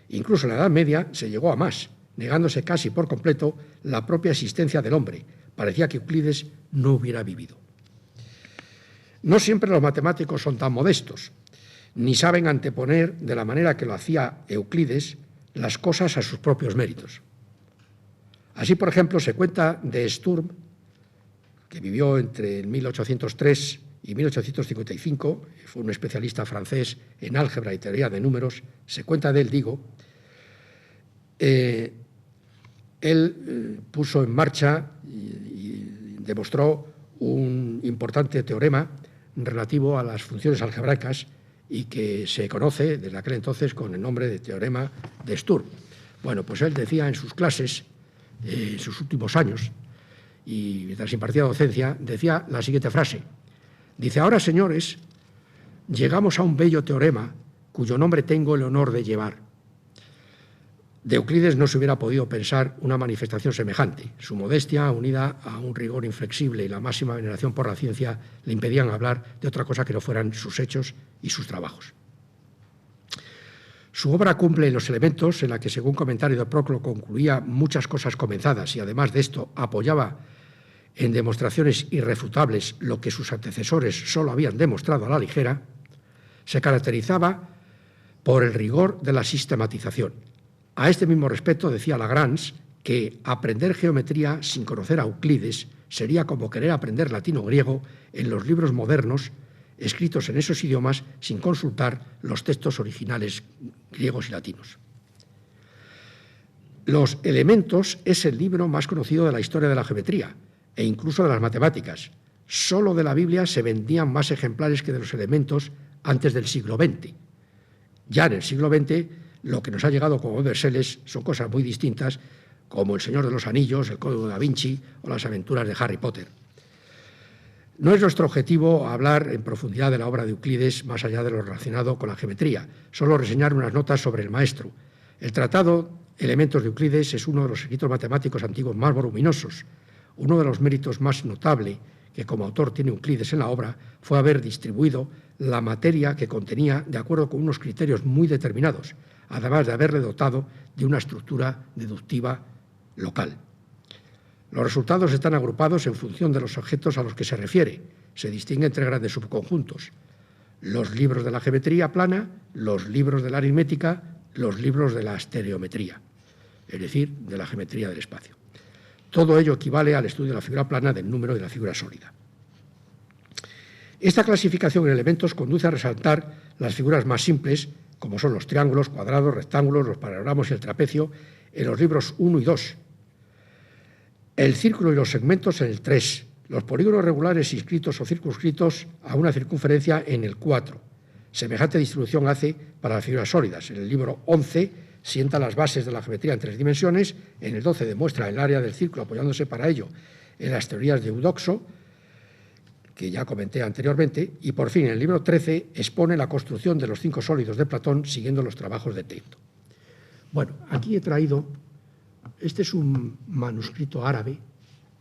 Incluso en la Edad Media se llegó a más, negándose casi por completo la propia existencia del hombre. Parecía que Euclides no hubiera vivido. No siempre los matemáticos son tan modestos, ni saben anteponer, de la manera que lo hacía Euclides, las cosas a sus propios méritos. Así, por ejemplo, se cuenta de Sturm, que vivió entre 1803 y 1855, fue un especialista francés en álgebra y teoría de números. Se cuenta de él, digo, él puso en marcha y demostró un importante teorema relativo a las funciones algebraicas y que se conoce desde aquel entonces con el nombre de teorema de Sturm. Bueno, pues él decía en sus clases, en sus últimos años, y mientras impartía docencia, decía la siguiente frase. Dice: ahora, señores, llegamos a un bello teorema cuyo nombre tengo el honor de llevar. De Euclides no se hubiera podido pensar una manifestación semejante. Su modestia, unida a un rigor inflexible y la máxima veneración por la ciencia, le impedían hablar de otra cosa que no fueran sus hechos y sus trabajos. Su obra cumple los elementos en la que, según comentario de Proclo, concluía muchas cosas comenzadas y, además de esto, apoyaba en demostraciones irrefutables lo que sus antecesores solo habían demostrado a la ligera. Se caracterizaba por el rigor de la sistematización. A este mismo respecto decía Lagrange que aprender geometría sin conocer a Euclides sería como querer aprender latín o griego en los libros modernos escritos en esos idiomas sin consultar los textos originales griegos y latinos. Los Elementos es el libro más conocido de la historia de la geometría e incluso de las matemáticas. Solo de la Biblia se vendían más ejemplares que de los Elementos antes del siglo XX. Ya en el siglo XX, lo que nos ha llegado como bestsellers son cosas muy distintas, como El Señor de los Anillos, El Código Da Vinci o Las aventuras de Harry Potter. No es nuestro objetivo hablar en profundidad de la obra de Euclides más allá de lo relacionado con la geometría, solo reseñar unas notas sobre el maestro. El tratado Elementos de Euclides es uno de los escritos matemáticos antiguos más voluminosos. Uno de los méritos más notables que como autor tiene Euclides en la obra fue haber distribuido la materia que contenía de acuerdo con unos criterios muy determinados, además de haberle dotado de una estructura deductiva local. Los resultados están agrupados en función de los objetos a los que se refiere. Se distinguen tres grandes subconjuntos: los libros de la geometría plana, los libros de la aritmética, los libros de la estereometría, es decir, de la geometría del espacio. Todo ello equivale al estudio de la figura plana, del número y de la figura sólida. Esta clasificación en elementos conduce a resaltar las figuras más simples, como son los triángulos, cuadrados, rectángulos, los paralelogramas y el trapecio, en los libros 1 y 2. El círculo y los segmentos en el 3. Los polígonos regulares inscritos o circunscritos a una circunferencia en el 4. Semejante distribución hace para las figuras sólidas. En el libro 11 sienta las bases de la geometría en 3 dimensiones. En el 12 demuestra el área del círculo apoyándose para ello en las teorías de Eudoxo, que ya comenté anteriormente, y por fin en el libro 13 expone la construcción de los 5 sólidos de Platón siguiendo los trabajos de Tecto. Bueno, aquí he traído, este es un manuscrito árabe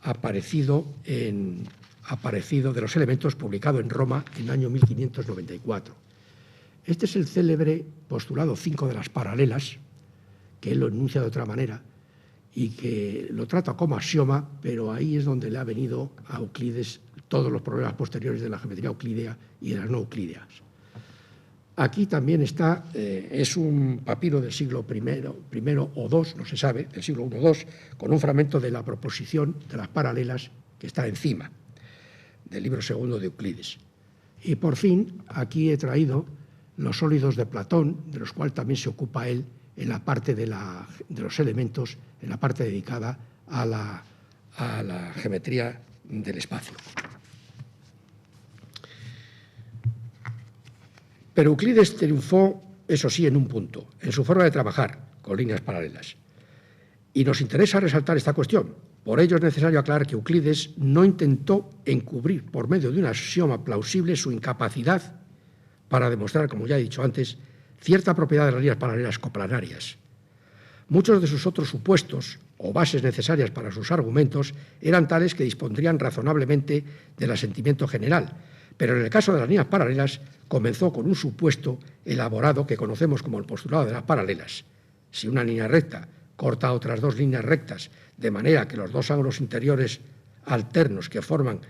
aparecido de los Elementos, publicado en Roma en el año 1594. Este es el célebre postulado 5 de las paralelas, que él lo enuncia de otra manera y que lo trata como axioma, pero ahí es donde le ha venido a Euclides todos los problemas posteriores de la geometría euclídea y de las no euclídeas. Aquí también está, es un papiro del siglo I o II, no se sabe, del siglo I o II, con un fragmento de la proposición de las paralelas que está encima del libro segundo de Euclides. Y por fin, aquí he traído los sólidos de Platón, de los cuales también se ocupa él en la parte de los elementos, en la parte dedicada a la geometría del espacio. Pero Euclides triunfó, eso sí, en un punto, en su forma de trabajar con líneas paralelas. Y nos interesa resaltar esta cuestión. Por ello es necesario aclarar que Euclides no intentó encubrir por medio de un axioma plausible su incapacidad para demostrar, como ya he dicho antes, cierta propiedad de las líneas paralelas coplanarias. Muchos de sus otros supuestos o bases necesarias para sus argumentos eran tales que dispondrían razonablemente del asentimiento general, pero en el caso de las líneas paralelas comenzó con un supuesto elaborado que conocemos como el postulado de las paralelas. Si una línea recta corta otras dos líneas rectas de manera que los dos ángulos interiores alternos que forman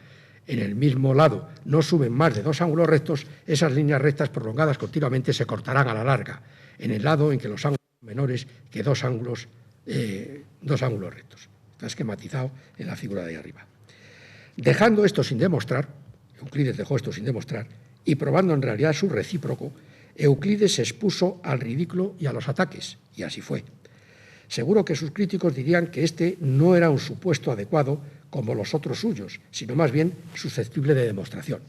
en el mismo lado no sumen más de dos ángulos rectos, esas líneas rectas prolongadas continuamente se cortarán a la larga, en el lado en que los ángulos son menores que dos ángulos rectos. Está esquematizado en la figura de ahí arriba. Dejando esto sin demostrar, Euclides dejó esto sin demostrar, y probando en realidad su recíproco, Euclides se expuso al ridículo y a los ataques, y así fue. Seguro que sus críticos dirían que este no era un supuesto adecuado como los otros suyos, sino más bien susceptible de demostración.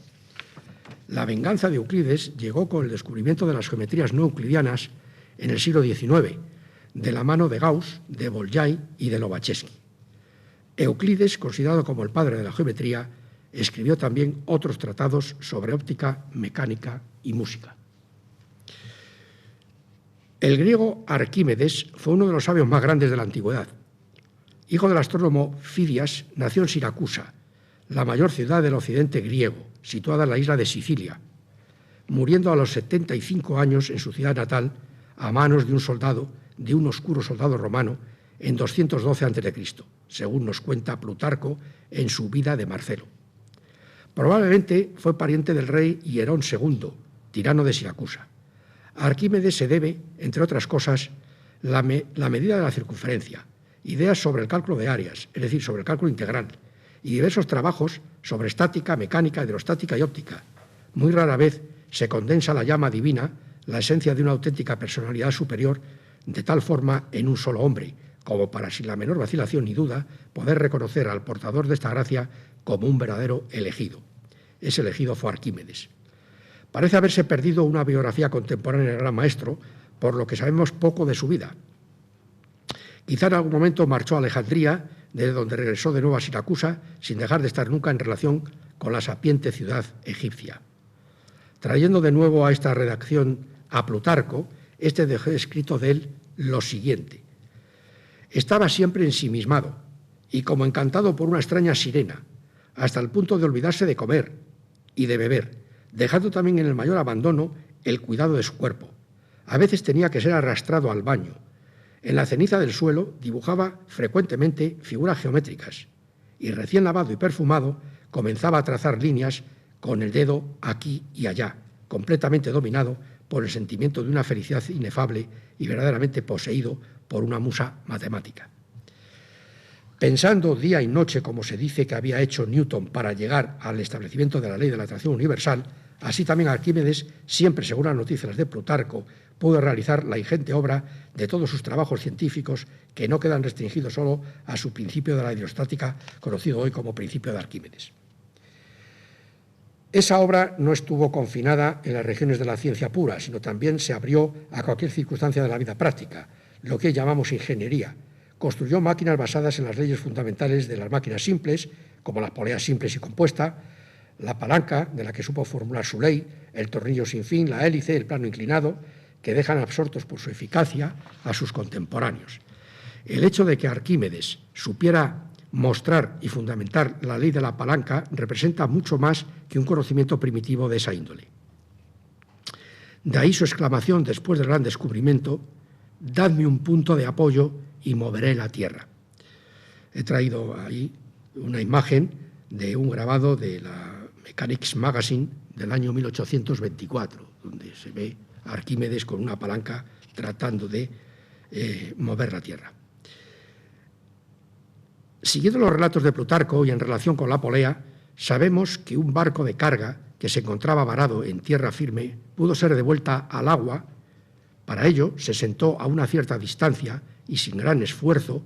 La venganza de Euclides llegó con el descubrimiento de las geometrías no euclidianas en el siglo XIX, de la mano de Gauss, de Bolyai y de Lobachevsky. Euclides, considerado como el padre de la geometría, escribió también otros tratados sobre óptica, mecánica y música. El griego Arquímedes fue uno de los sabios más grandes de la antigüedad. Hijo del astrónomo Fidias, nació en Siracusa, la mayor ciudad del occidente griego, situada en la isla de Sicilia, muriendo a los 75 años en su ciudad natal a manos de un oscuro soldado romano en 212 a.C., según nos cuenta Plutarco en su Vida de Marcelo. Probablemente fue pariente del rey Hierón II, tirano de Siracusa. A Arquímedes se debe, entre otras cosas, la medida de la circunferencia, ideas sobre el cálculo de áreas, es decir, sobre el cálculo integral, y diversos trabajos sobre estática, mecánica, hidrostática y óptica. Muy rara vez se condensa la llama divina, la esencia de una auténtica personalidad superior, de tal forma en un solo hombre, como para, sin la menor vacilación ni duda, poder reconocer al portador de esta gracia como un verdadero elegido. Ese elegido fue Arquímedes. Parece haberse perdido una biografía contemporánea del gran maestro, por lo que sabemos poco de su vida. Quizá en algún momento marchó a Alejandría, desde donde regresó de nuevo a Siracusa, sin dejar de estar nunca en relación con la sapiente ciudad egipcia. Trayendo de nuevo a esta redacción a Plutarco, este dejó escrito de él lo siguiente. Estaba siempre ensimismado y como encantado por una extraña sirena, hasta el punto de olvidarse de comer y de beber, dejando también en el mayor abandono el cuidado de su cuerpo. A veces tenía que ser arrastrado al baño. En la ceniza del suelo dibujaba frecuentemente figuras geométricas y recién lavado y perfumado comenzaba a trazar líneas con el dedo aquí y allá, completamente dominado por el sentimiento de una felicidad inefable y verdaderamente poseído por una musa matemática. Pensando día y noche, como se dice que había hecho Newton para llegar al establecimiento de la ley de la atracción universal, así también Arquímedes, siempre según las noticias de Plutarco, pudo realizar la ingente obra de todos sus trabajos científicos que no quedan restringidos solo a su principio de la hidrostática, conocido hoy como principio de Arquímedes. Esa obra no estuvo confinada en las regiones de la ciencia pura, sino también se abrió a cualquier circunstancia de la vida práctica, lo que llamamos ingeniería. Construyó máquinas basadas en las leyes fundamentales de las máquinas simples, como la polea simple y compuesta, la palanca, de la que supo formular su ley, el tornillo sin fin, la hélice, el plano inclinado, que dejan absortos por su eficacia a sus contemporáneos. El hecho de que Arquímedes supiera mostrar y fundamentar la ley de la palanca representa mucho más que un conocimiento primitivo de esa índole. De ahí su exclamación después del gran descubrimiento, dadme un punto de apoyo y moveré la tierra. He traído ahí una imagen de un grabado de la Mechanics Magazine del año 1824, donde se ve a Arquímedes con una palanca tratando de mover la tierra. Siguiendo los relatos de Plutarco y en relación con la polea, sabemos que un barco de carga que se encontraba varado en tierra firme pudo ser devuelta al agua. Para ello se sentó a una cierta distancia y sin gran esfuerzo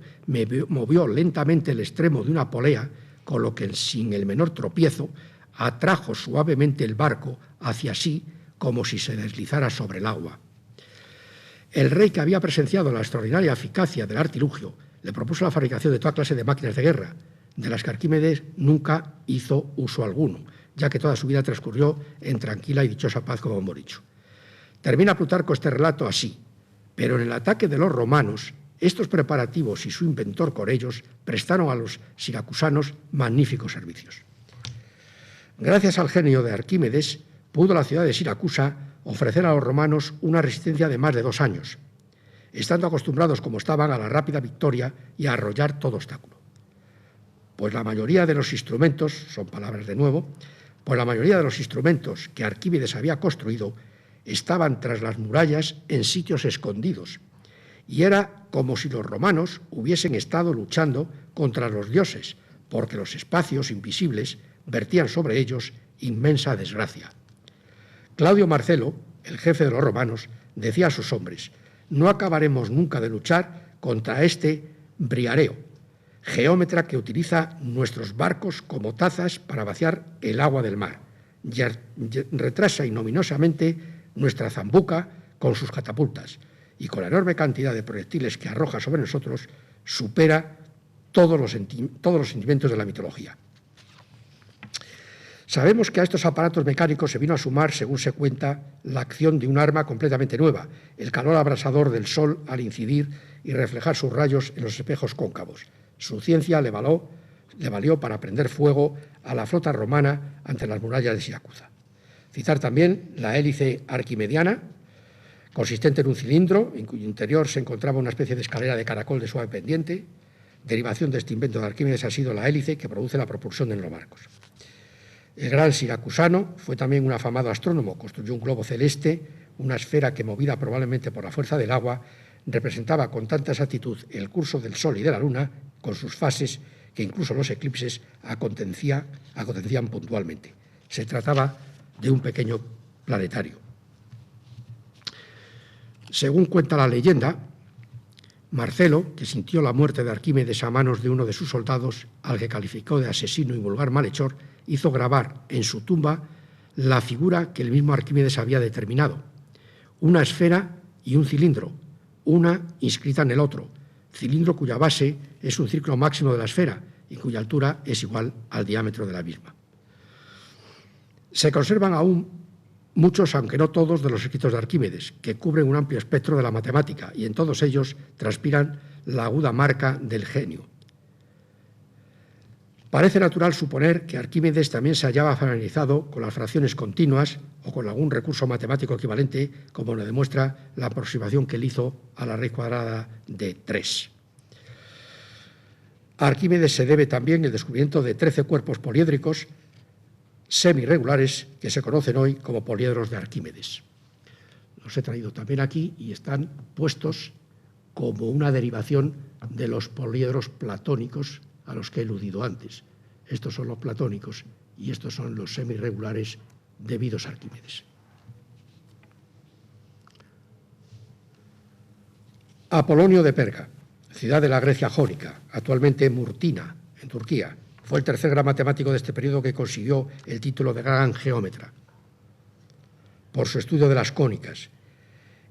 movió lentamente el extremo de una polea, con lo que sin el menor tropiezo atrajo suavemente el barco hacia sí como si se deslizara sobre el agua. El rey, que había presenciado la extraordinaria eficacia del artilugio, le propuso la fabricación de toda clase de máquinas de guerra, de las que Arquímedes nunca hizo uso alguno, ya que toda su vida transcurrió en tranquila y dichosa paz, como hemos dicho. Termina Plutarco este relato así: pero en el ataque de los romanos, estos preparativos y su inventor con ellos prestaron a los siracusanos magníficos servicios. Gracias al genio de Arquímedes, pudo la ciudad de Siracusa ofrecer a los romanos una resistencia de más de 2 años, estando acostumbrados como estaban a la rápida victoria y a arrollar todo obstáculo. Pues la mayoría de los instrumentos, son palabras de nuevo, pues la mayoría de los instrumentos que Arquímedes había construido estaban tras las murallas en sitios escondidos, y era como si los romanos hubiesen estado luchando contra los dioses, porque los espacios invisibles vertían sobre ellos inmensa desgracia. Claudio Marcelo, el jefe de los romanos, decía a sus hombres: no acabaremos nunca de luchar contra este Briareo, geómetra que utiliza nuestros barcos como tazas para vaciar el agua del mar, y retrasa ignominiosamente nuestra zambuca con sus catapultas, y con la enorme cantidad de proyectiles que arroja sobre nosotros supera todos los sentimientos de la mitología. Sabemos que a estos aparatos mecánicos se vino a sumar, según se cuenta, la acción de un arma completamente nueva, el calor abrasador del sol al incidir y reflejar sus rayos en los espejos cóncavos. Su ciencia le valió para prender fuego a la flota romana ante las murallas de Siracusa. Citar también la hélice arquimediana, consistente en un cilindro en cuyo interior se encontraba una especie de escalera de caracol de suave pendiente. Derivación de este invento de Arquímedes ha sido la hélice que produce la propulsión en los barcos. El gran siracusano fue también un afamado astrónomo. Construyó un globo celeste, una esfera que, movida probablemente por la fuerza del agua, representaba con tanta exactitud el curso del Sol y de la Luna, con sus fases, que incluso los eclipses acontecían puntualmente. Se trataba de un pequeño planetario. Según cuenta la leyenda, Marcelo, que sintió la muerte de Arquímedes a manos de uno de sus soldados, al que calificó de asesino y vulgar malhechor, hizo grabar en su tumba la figura que el mismo Arquímedes había determinado: una esfera y un cilindro, una inscrita en el otro, cilindro cuya base es un círculo máximo de la esfera y cuya altura es igual al diámetro de la misma. Se conservan aún muchos, aunque no todos, de los escritos de Arquímedes, que cubren un amplio espectro de la matemática, y en todos ellos transpiran la aguda marca del genio. Parece natural suponer que Arquímedes también se hallaba familiarizado con las fracciones continuas o con algún recurso matemático equivalente, como lo demuestra la aproximación que él hizo a la raíz cuadrada de 3. A Arquímedes se debe también el descubrimiento de 13 cuerpos poliédricos semirregulares que se conocen hoy como poliedros de Arquímedes. Los he traído también aquí y están puestos como una derivación de los poliedros platónicos a los que he eludido antes. Estos son los platónicos y estos son los semirregulares debidos a Arquímedes. Apolonio de Perga, ciudad de la Grecia jónica, actualmente Murtina, en Turquía. Fue el tercer gran matemático de este periodo que consiguió el título de gran geómetra por su estudio de las cónicas.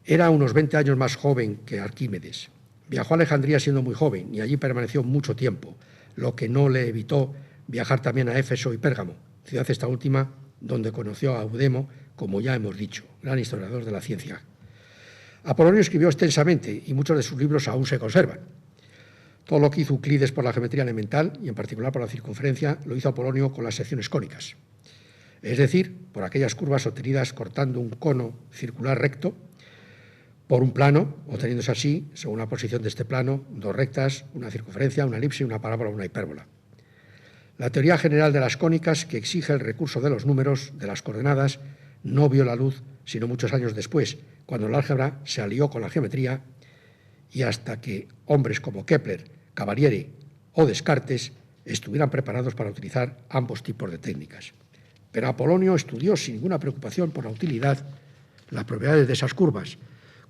Era unos 20 años más joven que Arquímedes. Viajó a Alejandría siendo muy joven y allí permaneció mucho tiempo, lo que no le evitó viajar también a Éfeso y Pérgamo, ciudad esta última donde conoció a Eudemo, como ya hemos dicho, gran historiador de la ciencia. Apolonio escribió extensamente y muchos de sus libros aún se conservan. Todo lo que hizo Euclides por la geometría elemental, y en particular por la circunferencia, lo hizo Apolonio con las secciones cónicas. Es decir, por aquellas curvas obtenidas cortando un cono circular recto, por un plano, obteniéndose así, según la posición de este plano, dos rectas, una circunferencia, una elipse, una parábola o una hipérbola. La teoría general de las cónicas, que exige el recurso de los números, de las coordenadas, no vio la luz sino muchos años después, cuando el álgebra se alió con la geometría y hasta que hombres como Kepler, Cavalieri o Descartes estuvieran preparados para utilizar ambos tipos de técnicas. Pero Apolonio estudió sin ninguna preocupación por la utilidad las propiedades de esas curvas,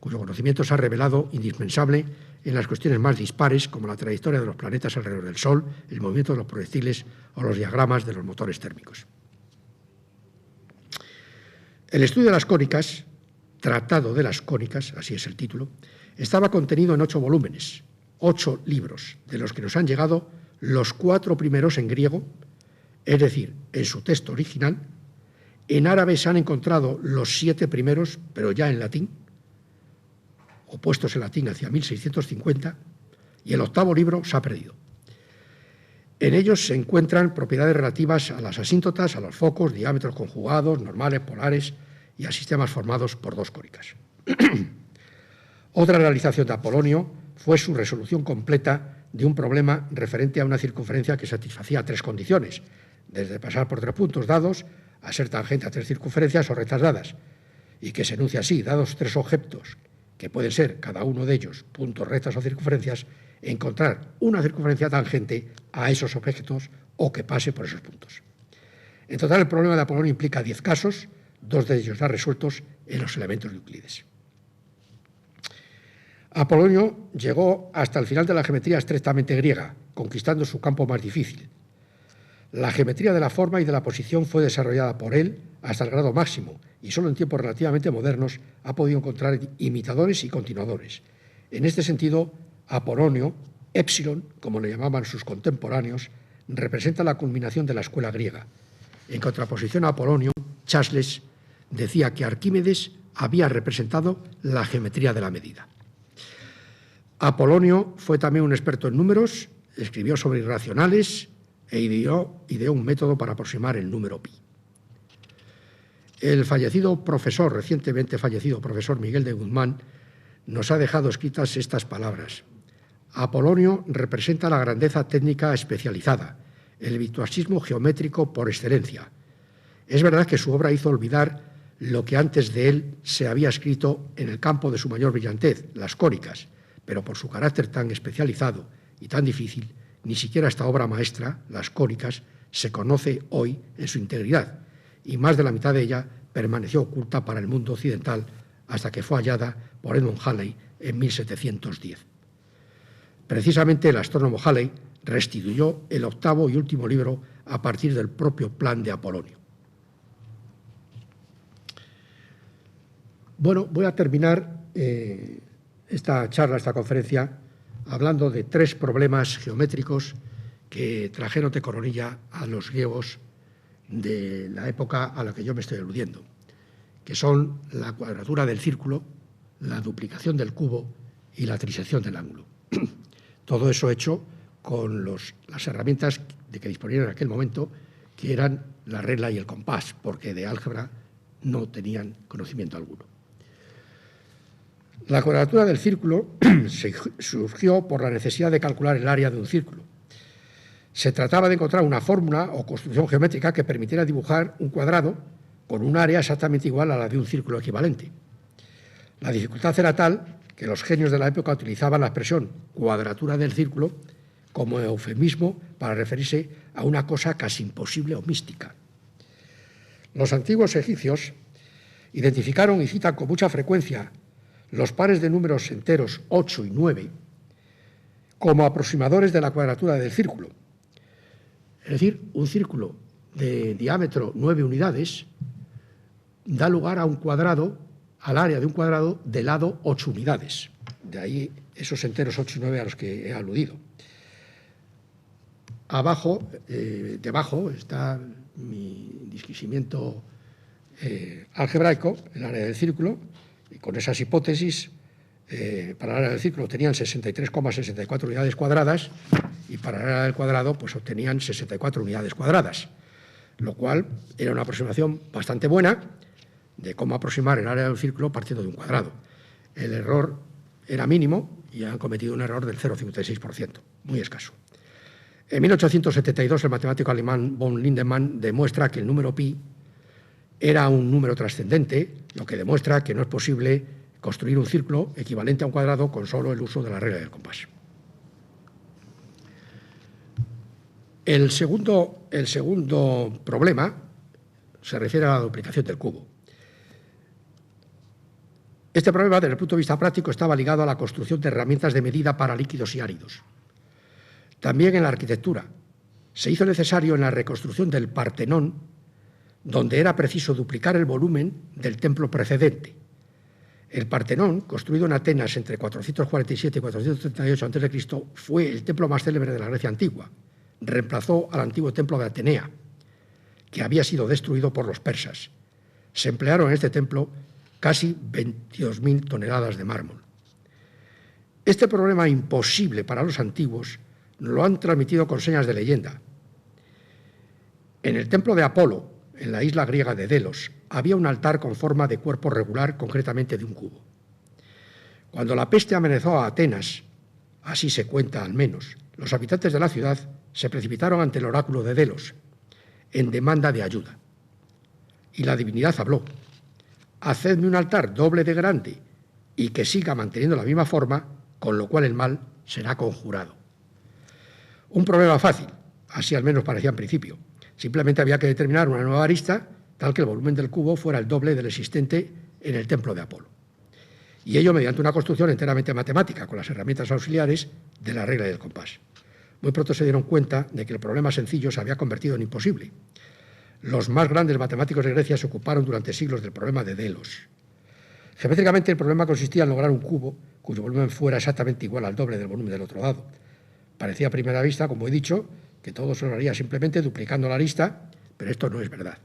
cuyo conocimiento se ha revelado indispensable en las cuestiones más dispares, como la trayectoria de los planetas alrededor del Sol, el movimiento de los proyectiles o los diagramas de los motores térmicos. El estudio de las cónicas, Tratado de las cónicas, así es el título, estaba contenido en 8 volúmenes, 8 libros, de los que nos han llegado los 4 primeros en griego, es decir, en su texto original. En árabe se han encontrado los 7 primeros, pero ya en latín, o puestos en latín hacia 1650, y el 8º libro se ha perdido. En ellos se encuentran propiedades relativas a las asíntotas, a los focos, diámetros conjugados, normales, polares y a sistemas formados por 2 cónicas. Otra realización de Apolonio fue su resolución completa de un problema referente a una circunferencia que satisfacía 3 condiciones, desde pasar por 3 puntos dados a ser tangente a 3 circunferencias o rectas dadas, y que se enuncia así: dados 3 objetos, que pueden ser cada uno de ellos puntos, rectas o circunferencias, encontrar una circunferencia tangente a esos objetos o que pase por esos puntos. En total, el problema de Apolonio implica 10 casos, 2 de ellos ya resueltos en los elementos de Euclides. Apolonio llegó hasta el final de la geometría estrictamente griega, conquistando su campo más difícil. La geometría de la forma y de la posición fue desarrollada por él hasta el grado máximo y solo en tiempos relativamente modernos ha podido encontrar imitadores y continuadores. En este sentido, Apolonio, Épsilon, como le llamaban sus contemporáneos, representa la culminación de la escuela griega. En contraposición a Apolonio, Chasles decía que Arquímedes había representado la geometría de la medida. Apolonio fue también un experto en números, escribió sobre irracionales e ideó un método para aproximar el número pi. El recientemente fallecido profesor Miguel de Guzmán, nos ha dejado escritas estas palabras: Apolonio representa la grandeza técnica especializada, el virtuosismo geométrico por excelencia. Es verdad que su obra hizo olvidar lo que antes de él se había escrito en el campo de su mayor brillantez, las cónicas, pero por su carácter tan especializado y tan difícil, ni siquiera esta obra maestra, las cónicas, se conoce hoy en su integridad, y más de la mitad de ella permaneció oculta para el mundo occidental hasta que fue hallada por Edmund Halley en 1710. Precisamente el astrónomo Halley restituyó el 8º y último libro a partir del propio plan de Apolonio. Bueno, voy a terminar esta conferencia, hablando de 3 problemas geométricos que trajeron de coronilla a los griegos de la época a la que yo me estoy aludiendo, que son la cuadratura del círculo, la duplicación del cubo y la trisección del ángulo. Todo eso hecho con las herramientas de que disponían en aquel momento, que eran la regla y el compás, porque de álgebra no tenían conocimiento alguno. La cuadratura del círculo surgió por la necesidad de calcular el área de un círculo. Se trataba de encontrar una fórmula o construcción geométrica que permitiera dibujar un cuadrado con un área exactamente igual a la de un círculo equivalente. La dificultad era tal que los genios de la época utilizaban la expresión cuadratura del círculo como eufemismo para referirse a una cosa casi imposible o mística. Los antiguos egipcios identificaron y citan con mucha frecuencia los pares de números enteros 8 y 9 como aproximadores de la cuadratura del círculo. Es decir, un círculo de diámetro 9 unidades da lugar a un cuadrado, al área de un cuadrado de lado 8 unidades. De ahí esos enteros 8 y 9 a los que he aludido. Abajo, debajo, está mi disquisimiento algebraico, el área del círculo, y con esas hipótesis, para el área del círculo tenían 63,64 unidades cuadradas y para el área del cuadrado pues obtenían 64 unidades cuadradas, lo cual era una aproximación bastante buena de cómo aproximar el área del círculo partiendo de un cuadrado. el error era mínimo y han cometido un error del 0,56%, muy escaso. En 1872, el matemático alemán von Lindemann demuestra que el número pi era un número trascendente, lo que demuestra que no es posible construir un círculo equivalente a un cuadrado con solo el uso de la regla del compás. El segundo problema se refiere a la duplicación del cubo. Este problema, desde el punto de vista práctico, estaba ligado a la construcción de herramientas de medida para líquidos y áridos. También en la arquitectura. Se hizo necesario en la reconstrucción del Partenón, donde era preciso duplicar el volumen del templo precedente. El Partenón, construido en Atenas entre 447 y 438 a.C., fue el templo más célebre de la Grecia antigua. Reemplazó al antiguo templo de Atenea, que había sido destruido por los persas. Se emplearon en este templo casi 22.000 toneladas de mármol. Este problema imposible para los antiguos lo han transmitido con señas de leyenda. En el templo de Apolo, en la isla griega de Delos, había un altar con forma de cuerpo regular, concretamente de un cubo. Cuando la peste amenazó a Atenas, así se cuenta al menos, los habitantes de la ciudad se precipitaron ante el oráculo de Delos, en demanda de ayuda. Y la divinidad habló: hacedme un altar doble de grande y que siga manteniendo la misma forma, con lo cual el mal será conjurado. Un problema fácil, así al menos parecía en principio. Simplemente había que determinar una nueva arista, tal que el volumen del cubo fuera el doble del existente en el templo de Apolo. Y ello mediante una construcción enteramente matemática, con las herramientas auxiliares de la regla del compás. Muy pronto se dieron cuenta de que el problema sencillo se había convertido en imposible. Los más grandes matemáticos de Grecia se ocuparon durante siglos del problema de Delos. Geométricamente, el problema consistía en lograr un cubo cuyo volumen fuera exactamente igual al doble del volumen del otro lado. Parecía a primera vista, como he dicho, que todo se lograría simplemente duplicando la arista, pero esto no es verdad.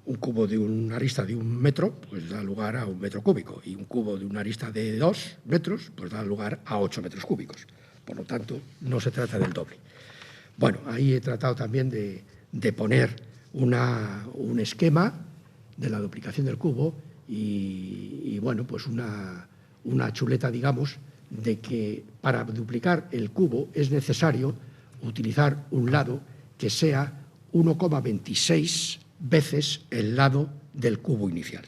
Un cubo de una arista de 1 metro pues da lugar a 1 metro cúbico, y un cubo de una arista de 2 metros pues da lugar a 8 metros cúbicos. Por lo tanto, no se trata del doble. Bueno, ahí he tratado también de poner un esquema de la duplicación del cubo y bueno, pues una chuleta, digamos, de que para duplicar el cubo es necesario utilizar un lado que sea 1,26 veces el lado del cubo inicial.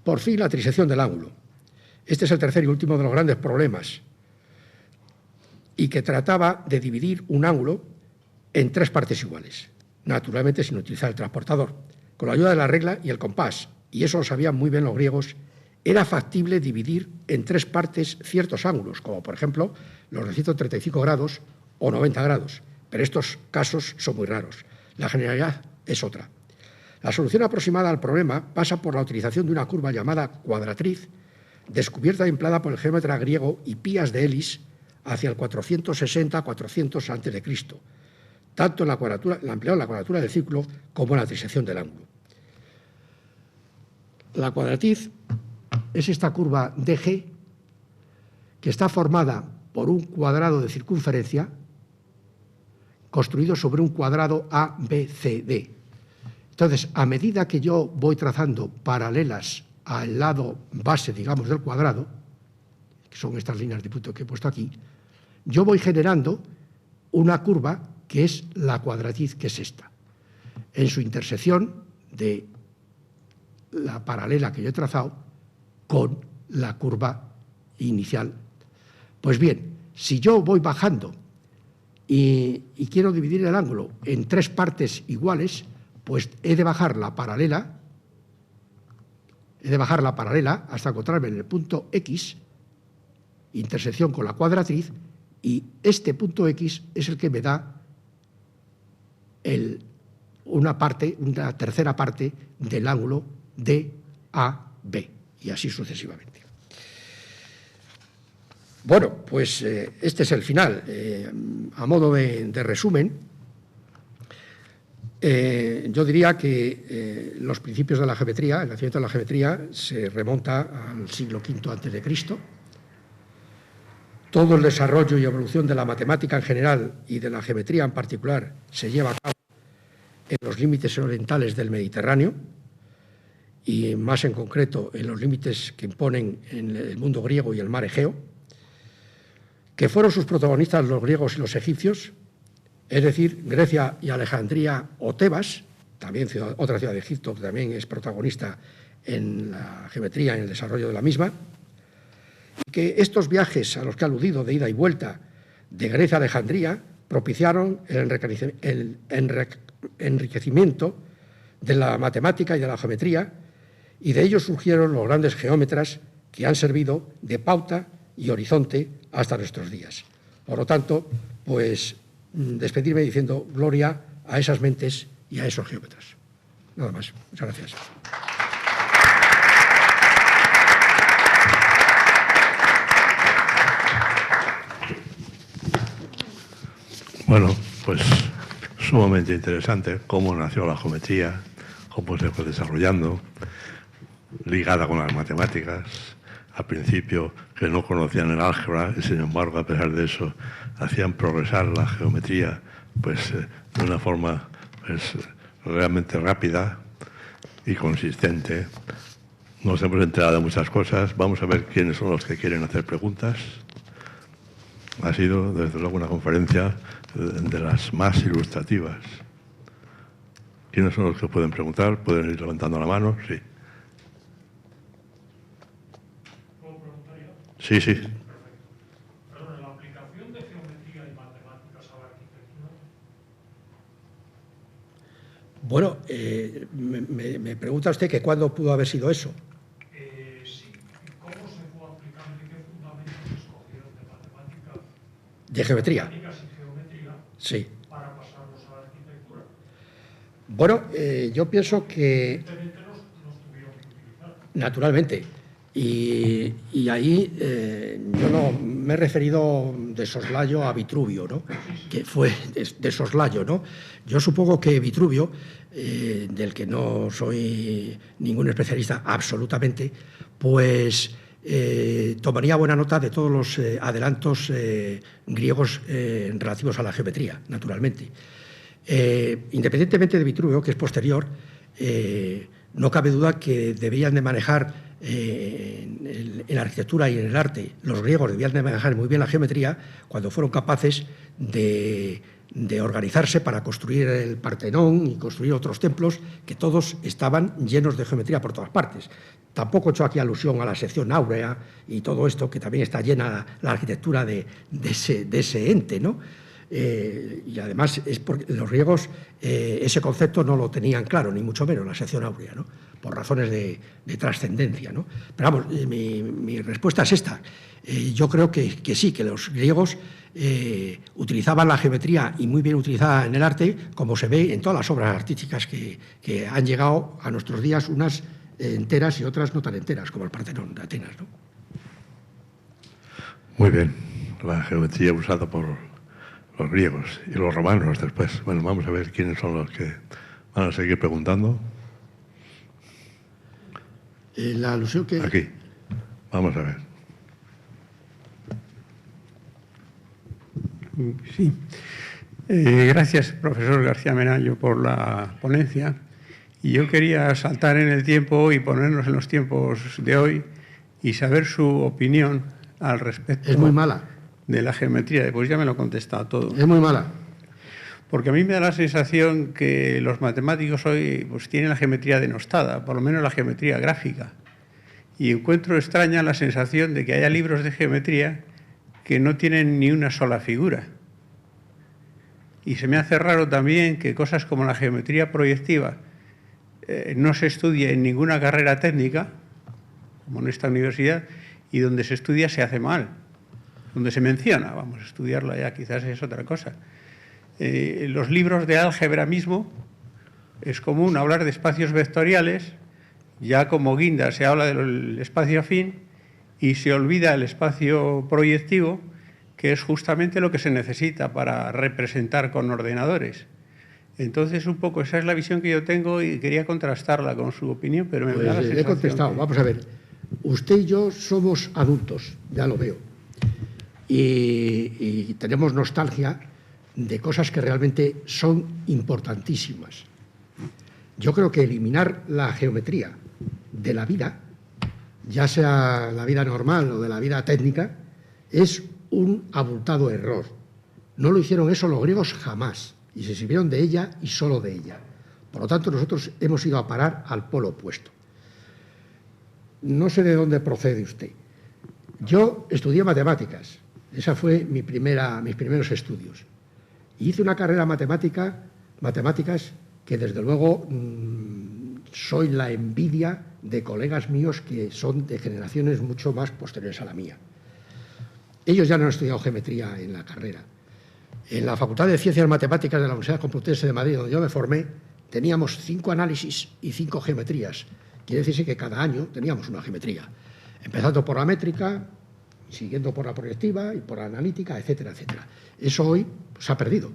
Por fin, la trisección del ángulo. Este es el tercer y último de los grandes problemas, y que trataba de dividir un ángulo en 3 partes iguales, naturalmente sin utilizar el transportador. Con la ayuda de la regla y el compás, y eso lo sabían muy bien los griegos, era factible dividir en 3 partes ciertos ángulos, como por ejemplo los de 135 grados o 90 grados, pero estos casos son muy raros. La generalidad es otra. La solución aproximada al problema pasa por la utilización de una curva llamada cuadratriz, descubierta y empleada por el geómetra griego Hipías de Elis hacia el 460-400 a.C., tanto en la empleó en la cuadratura del círculo como en la trisección del ángulo. La cuadratriz es esta curva DG que está formada por un cuadrado de circunferencia construido sobre un cuadrado ABCD. Entonces, a medida que yo voy trazando paralelas al lado base, digamos, del cuadrado, que son estas líneas de punto que he puesto aquí, yo voy generando una curva que es la cuadratriz, que es esta. En su intersección de la paralela que yo he trazado con la curva inicial. Pues bien, si yo voy bajando y quiero dividir el ángulo en 3 partes iguales, pues he de bajar la paralela hasta encontrarme en el punto X, intersección con la cuadratriz, y este punto X es el que me da una tercera parte del ángulo DAB, y así sucesivamente. Bueno, pues este es el final. A modo de resumen, yo diría que los principios de la geometría, el nacimiento de la geometría, se remonta al siglo V a.C. Todo el desarrollo y evolución de la matemática en general y de la geometría en particular se lleva a cabo en los límites orientales del Mediterráneo, y más en concreto en los límites que imponen en el mundo griego y el mar Egeo, que fueron sus protagonistas los griegos y los egipcios, es decir, Grecia y Alejandría o Tebas, también otra ciudad de Egipto que también es protagonista en la geometría, en el desarrollo de la misma, y que estos viajes a los que he aludido de ida y vuelta de Grecia a Alejandría propiciaron el enriquecimiento de la matemática y de la geometría, y de ellos surgieron los grandes geómetras que han servido de pauta y horizonte hasta nuestros días. Por lo tanto, pues despedirme diciendo gloria a esas mentes y a esos geómetras. Nada más. Muchas gracias. Bueno, pues sumamente interesante cómo nació la geometría, cómo se fue desarrollando, ligada con las matemáticas. Al principio que no conocían el álgebra y sin embargo, a pesar de eso, hacían progresar la geometría pues, de una forma pues, realmente rápida y consistente. Nos hemos enterado de muchas cosas. Vamos a ver quiénes son los que quieren hacer preguntas. Ha sido, desde luego, una conferencia de las más ilustrativas. ¿Quiénes son los que pueden preguntar? ¿Pueden ir levantando la mano? Sí. ¿Puedo preguntar yo? Sí, sí. Perdón, ¿la aplicación de geometría y matemáticas a la arquitectura? Bueno, me pregunta usted que cuándo pudo haber sido eso. Sí. ¿Cómo se fue aplicando y qué fundamentos escogieron de matemáticas? De geometría. Matemáticas y geometría. Sí. Para pasarlos a la arquitectura. Bueno, yo pienso que Evidentemente los tuvieron que utilizar. naturalmente, y ahí yo no me he referido de soslayo a Vitruvio, ¿no? Que fue de soslayo, ¿no? Yo supongo que Vitruvio, del que no soy ningún especialista absolutamente, pues tomaría buena nota de todos los adelantos griegos relativos a la geometría, naturalmente. Independientemente de Vitruvio, que es posterior, no cabe duda que debían de manejar en la arquitectura y en el arte, los griegos debían de manejar muy bien la geometría cuando fueron capaces de organizarse para construir el Partenón y construir otros templos que todos estaban llenos de geometría por todas partes. Tampoco he hecho aquí alusión a la sección áurea y todo esto, que también está llena la arquitectura de ese ente, ¿no? Y además es porque los griegos ese concepto no lo tenían claro, ni mucho menos la sección áurea, ¿no? Por razones de trascendencia, ¿no? Pero vamos, mi respuesta es esta. Yo creo que sí, que los griegos utilizaban la geometría, y muy bien utilizada en el arte, como se ve en todas las obras artísticas que han llegado a nuestros días, unas enteras y otras no tan enteras, como el Partenón de Atenas, ¿no? Muy bien. La geometría usada por los griegos y los romanos después. Bueno, vamos a ver quiénes son los que van a seguir preguntando. La alusión que... Aquí. Vamos a ver. Sí. Gracias, profesor García Menallo, por la ponencia. Y yo quería saltar en el tiempo y ponernos en los tiempos de hoy y saber su opinión al respecto. Es muy mala. De la geometría. Pues ya me lo he contestado todo. Es muy mala. Porque a mí me da la sensación que los matemáticos hoy pues, tienen la geometría denostada, por lo menos la geometría gráfica. Y encuentro extraña la sensación de que haya libros de geometría que no tienen ni una sola figura. Y se me hace raro también que cosas como la geometría proyectiva no se estudie en ninguna carrera técnica, como en esta universidad, y donde se estudia se hace mal. Donde se menciona, vamos a estudiarlo ya, quizás es otra cosa. Los libros de álgebra mismo, es común hablar de espacios vectoriales, ya como guinda se habla del espacio afín y se olvida el espacio proyectivo, que es justamente lo que se necesita para representar con ordenadores. Entonces, un poco esa es la visión que yo tengo y quería contrastarla con su opinión, pero me da la sensación... Le he contestado. Vamos a ver. Usted y yo somos adultos, ya lo veo. Y tenemos nostalgia de cosas que realmente son importantísimas. Yo creo que eliminar la geometría de la vida, ya sea la vida normal o de la vida técnica, es un abultado error. No lo hicieron eso los griegos jamás, y se sirvieron de ella y solo de ella. Por lo tanto, nosotros hemos ido a parar al polo opuesto. No sé de dónde procede usted. Yo estudié matemáticas, esa fue mis primeros estudios. Y hice una carrera matemáticas que desde luego soy la envidia de colegas míos que son de generaciones mucho más posteriores a la mía. Ellos ya no han estudiado geometría en la carrera. En la Facultad de Ciencias Matemáticas de la Universidad Complutense de Madrid, donde yo me formé, teníamos 5 análisis y 5 geometrías. Quiere decirse que cada año teníamos una geometría, empezando por la métrica, siguiendo por la proyectiva y por la analítica, etcétera, etcétera. Eso hoy se ha perdido.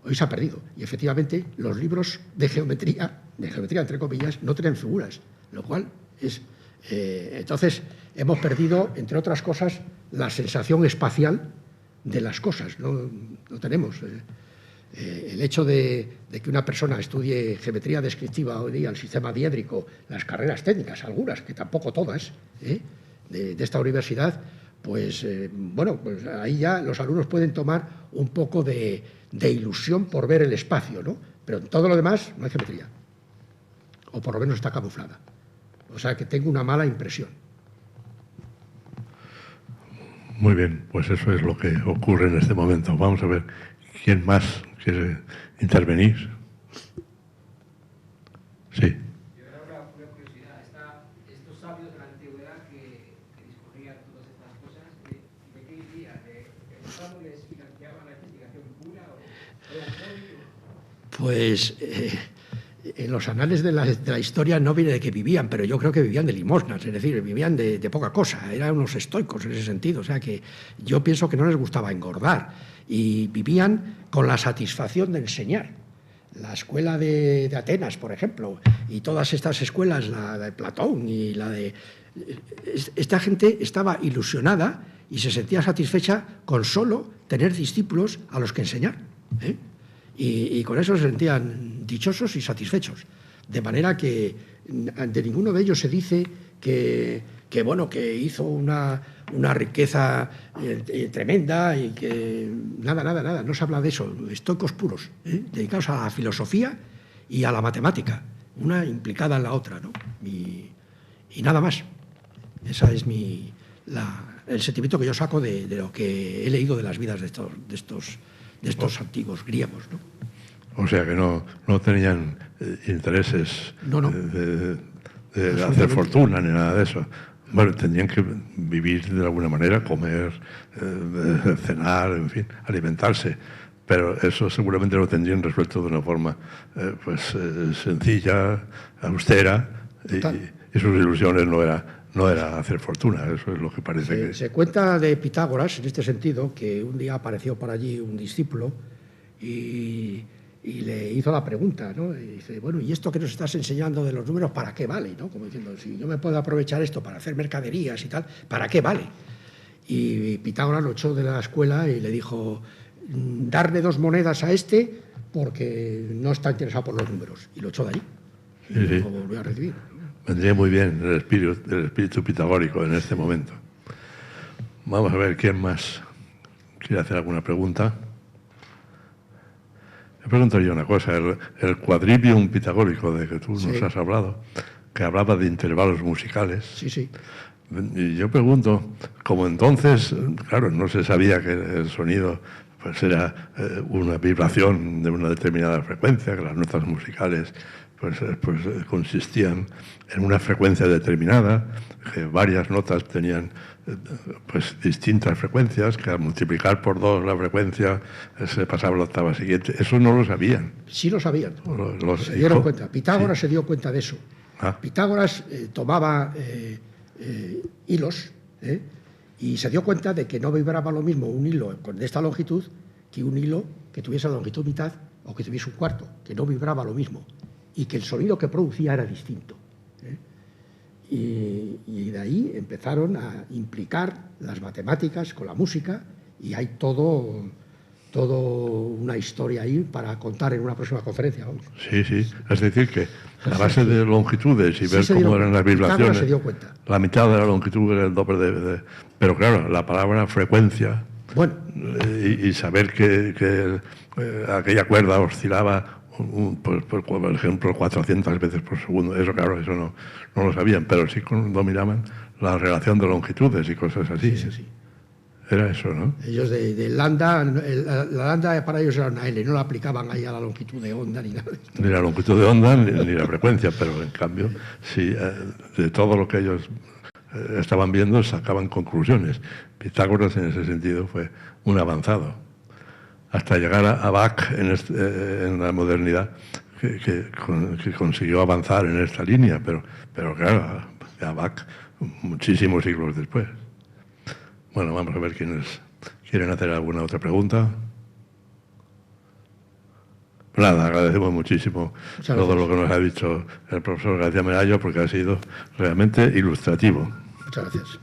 Hoy se ha perdido. Y efectivamente los libros de geometría entre comillas, no tienen figuras, lo cual es... entonces hemos perdido, entre otras cosas, la sensación espacial de las cosas. No tenemos... el hecho de que una persona estudie geometría descriptiva hoy día, el sistema diédrico, las carreras técnicas, algunas, que tampoco todas, de esta universidad, pues bueno, pues ahí ya los alumnos pueden tomar un poco de ilusión por ver el espacio, ¿no? Pero en todo lo demás no hay geometría, o por lo menos está camuflada. O sea que tengo una mala impresión. Muy bien, pues eso es lo que ocurre en este momento. Vamos a ver, ¿quién más quiere intervenir? Sí. Yo era una curiosidad. Estos sabios de la antigüedad que discurrían todas estas cosas, ¿de qué vivían? ¿El Estado les financiaba la investigación pura o era un hobby? Pues en los anales de la historia no viene de que vivían, pero yo creo que vivían de limosnas, es decir, vivían de poca cosa, eran unos estoicos en ese sentido, o sea que yo pienso que no les gustaba engordar y vivían con la satisfacción de enseñar. La escuela de Atenas, por ejemplo, y todas estas escuelas, la de Platón y la de... Esta gente estaba ilusionada y se sentía satisfecha con solo tener discípulos a los que enseñar, ¿eh? Y con eso se sentían dichosos y satisfechos. De manera que de ninguno de ellos se dice que hizo una riqueza tremenda y que... Nada, no se habla de eso. Estoicos puros, dedicados a la filosofía y a la matemática, una implicada en la otra, ¿no? Y nada más. Ese es el sentimiento que yo saco de lo que he leído de las vidas de estos antiguos griegos, ¿no? O sea que no tenían intereses de hacer fortuna ni nada de eso. Bueno, tendrían que vivir de alguna manera, comer, cenar, en fin, alimentarse. Pero eso seguramente lo tendrían resuelto de una forma sencilla, austera, y sus ilusiones no era hacer fortuna. Eso es lo que parece que... Se cuenta de Pitágoras, en este sentido, que un día apareció por allí un discípulo y le hizo la pregunta, ¿no? Y dice, bueno, ¿y esto que nos estás enseñando de los números, para qué vale? ¿No? Como diciendo, si yo me puedo aprovechar esto para hacer mercaderías y tal, ¿para qué vale? Y Pitágoras lo echó de la escuela y le dijo, darle 2 monedas a este porque no está interesado por los números. Y lo echó de allí. Y sí. lo volvió a recibir. Vendría muy bien el espíritu pitagórico en este momento. Vamos a ver quién más quiere hacer alguna pregunta. Me pregunto yo una cosa, el quadrivium pitagórico de que tú nos has hablado, que hablaba de intervalos musicales. Sí. Y yo pregunto, como entonces, claro, no se sabía que el sonido pues era una vibración de una determinada frecuencia, que las notas musicales pues consistían en una frecuencia determinada, que varias notas tenían pues distintas frecuencias, que al multiplicar por 2 la frecuencia se pasaba a la octava siguiente. Eso no lo sabían. Sí lo sabían, se dieron cuenta. Pitágoras se dio cuenta de eso. Pitágoras tomaba hilos y se dio cuenta de que no vibraba lo mismo un hilo de esta longitud que un hilo que tuviese la longitud mitad o que tuviese un cuarto, que no vibraba lo mismo y que el sonido que producía era distinto. Y de ahí empezaron a implicar las matemáticas con la música y hay todo todo una historia ahí para contar en una próxima conferencia. Vamos. Sí, sí. Es decir, que a base de longitudes y Sí ver se cómo dio- eran las Pitágoras vibraciones, se dio cuenta. la mitad de la longitud era el doble Pero claro, la palabra frecuencia Bueno, y saber que aquella cuerda oscilaba, por ejemplo, 400 veces por segundo, eso claro, eso no lo sabían, pero sí dominaban la relación de longitudes y cosas así. sí, sí. Era eso, ¿no? Ellos de lambda, la lambda para ellos era una L, no la aplicaban ahí a la longitud de onda ni nada de esto. Ni la longitud de onda ni la frecuencia, pero en cambio, sí, de todo lo que ellos estaban viendo sacaban conclusiones. Pitágoras en ese sentido fue un avanzado. Hasta llegar a Bach en la modernidad, que consiguió avanzar en esta línea, pero claro, a Bach muchísimos siglos después. Bueno, vamos a ver quiénes quieren hacer alguna otra pregunta. Nada, agradecemos muchísimo todo lo que nos ha dicho el profesor García Medallo, porque ha sido realmente ilustrativo. Muchas gracias.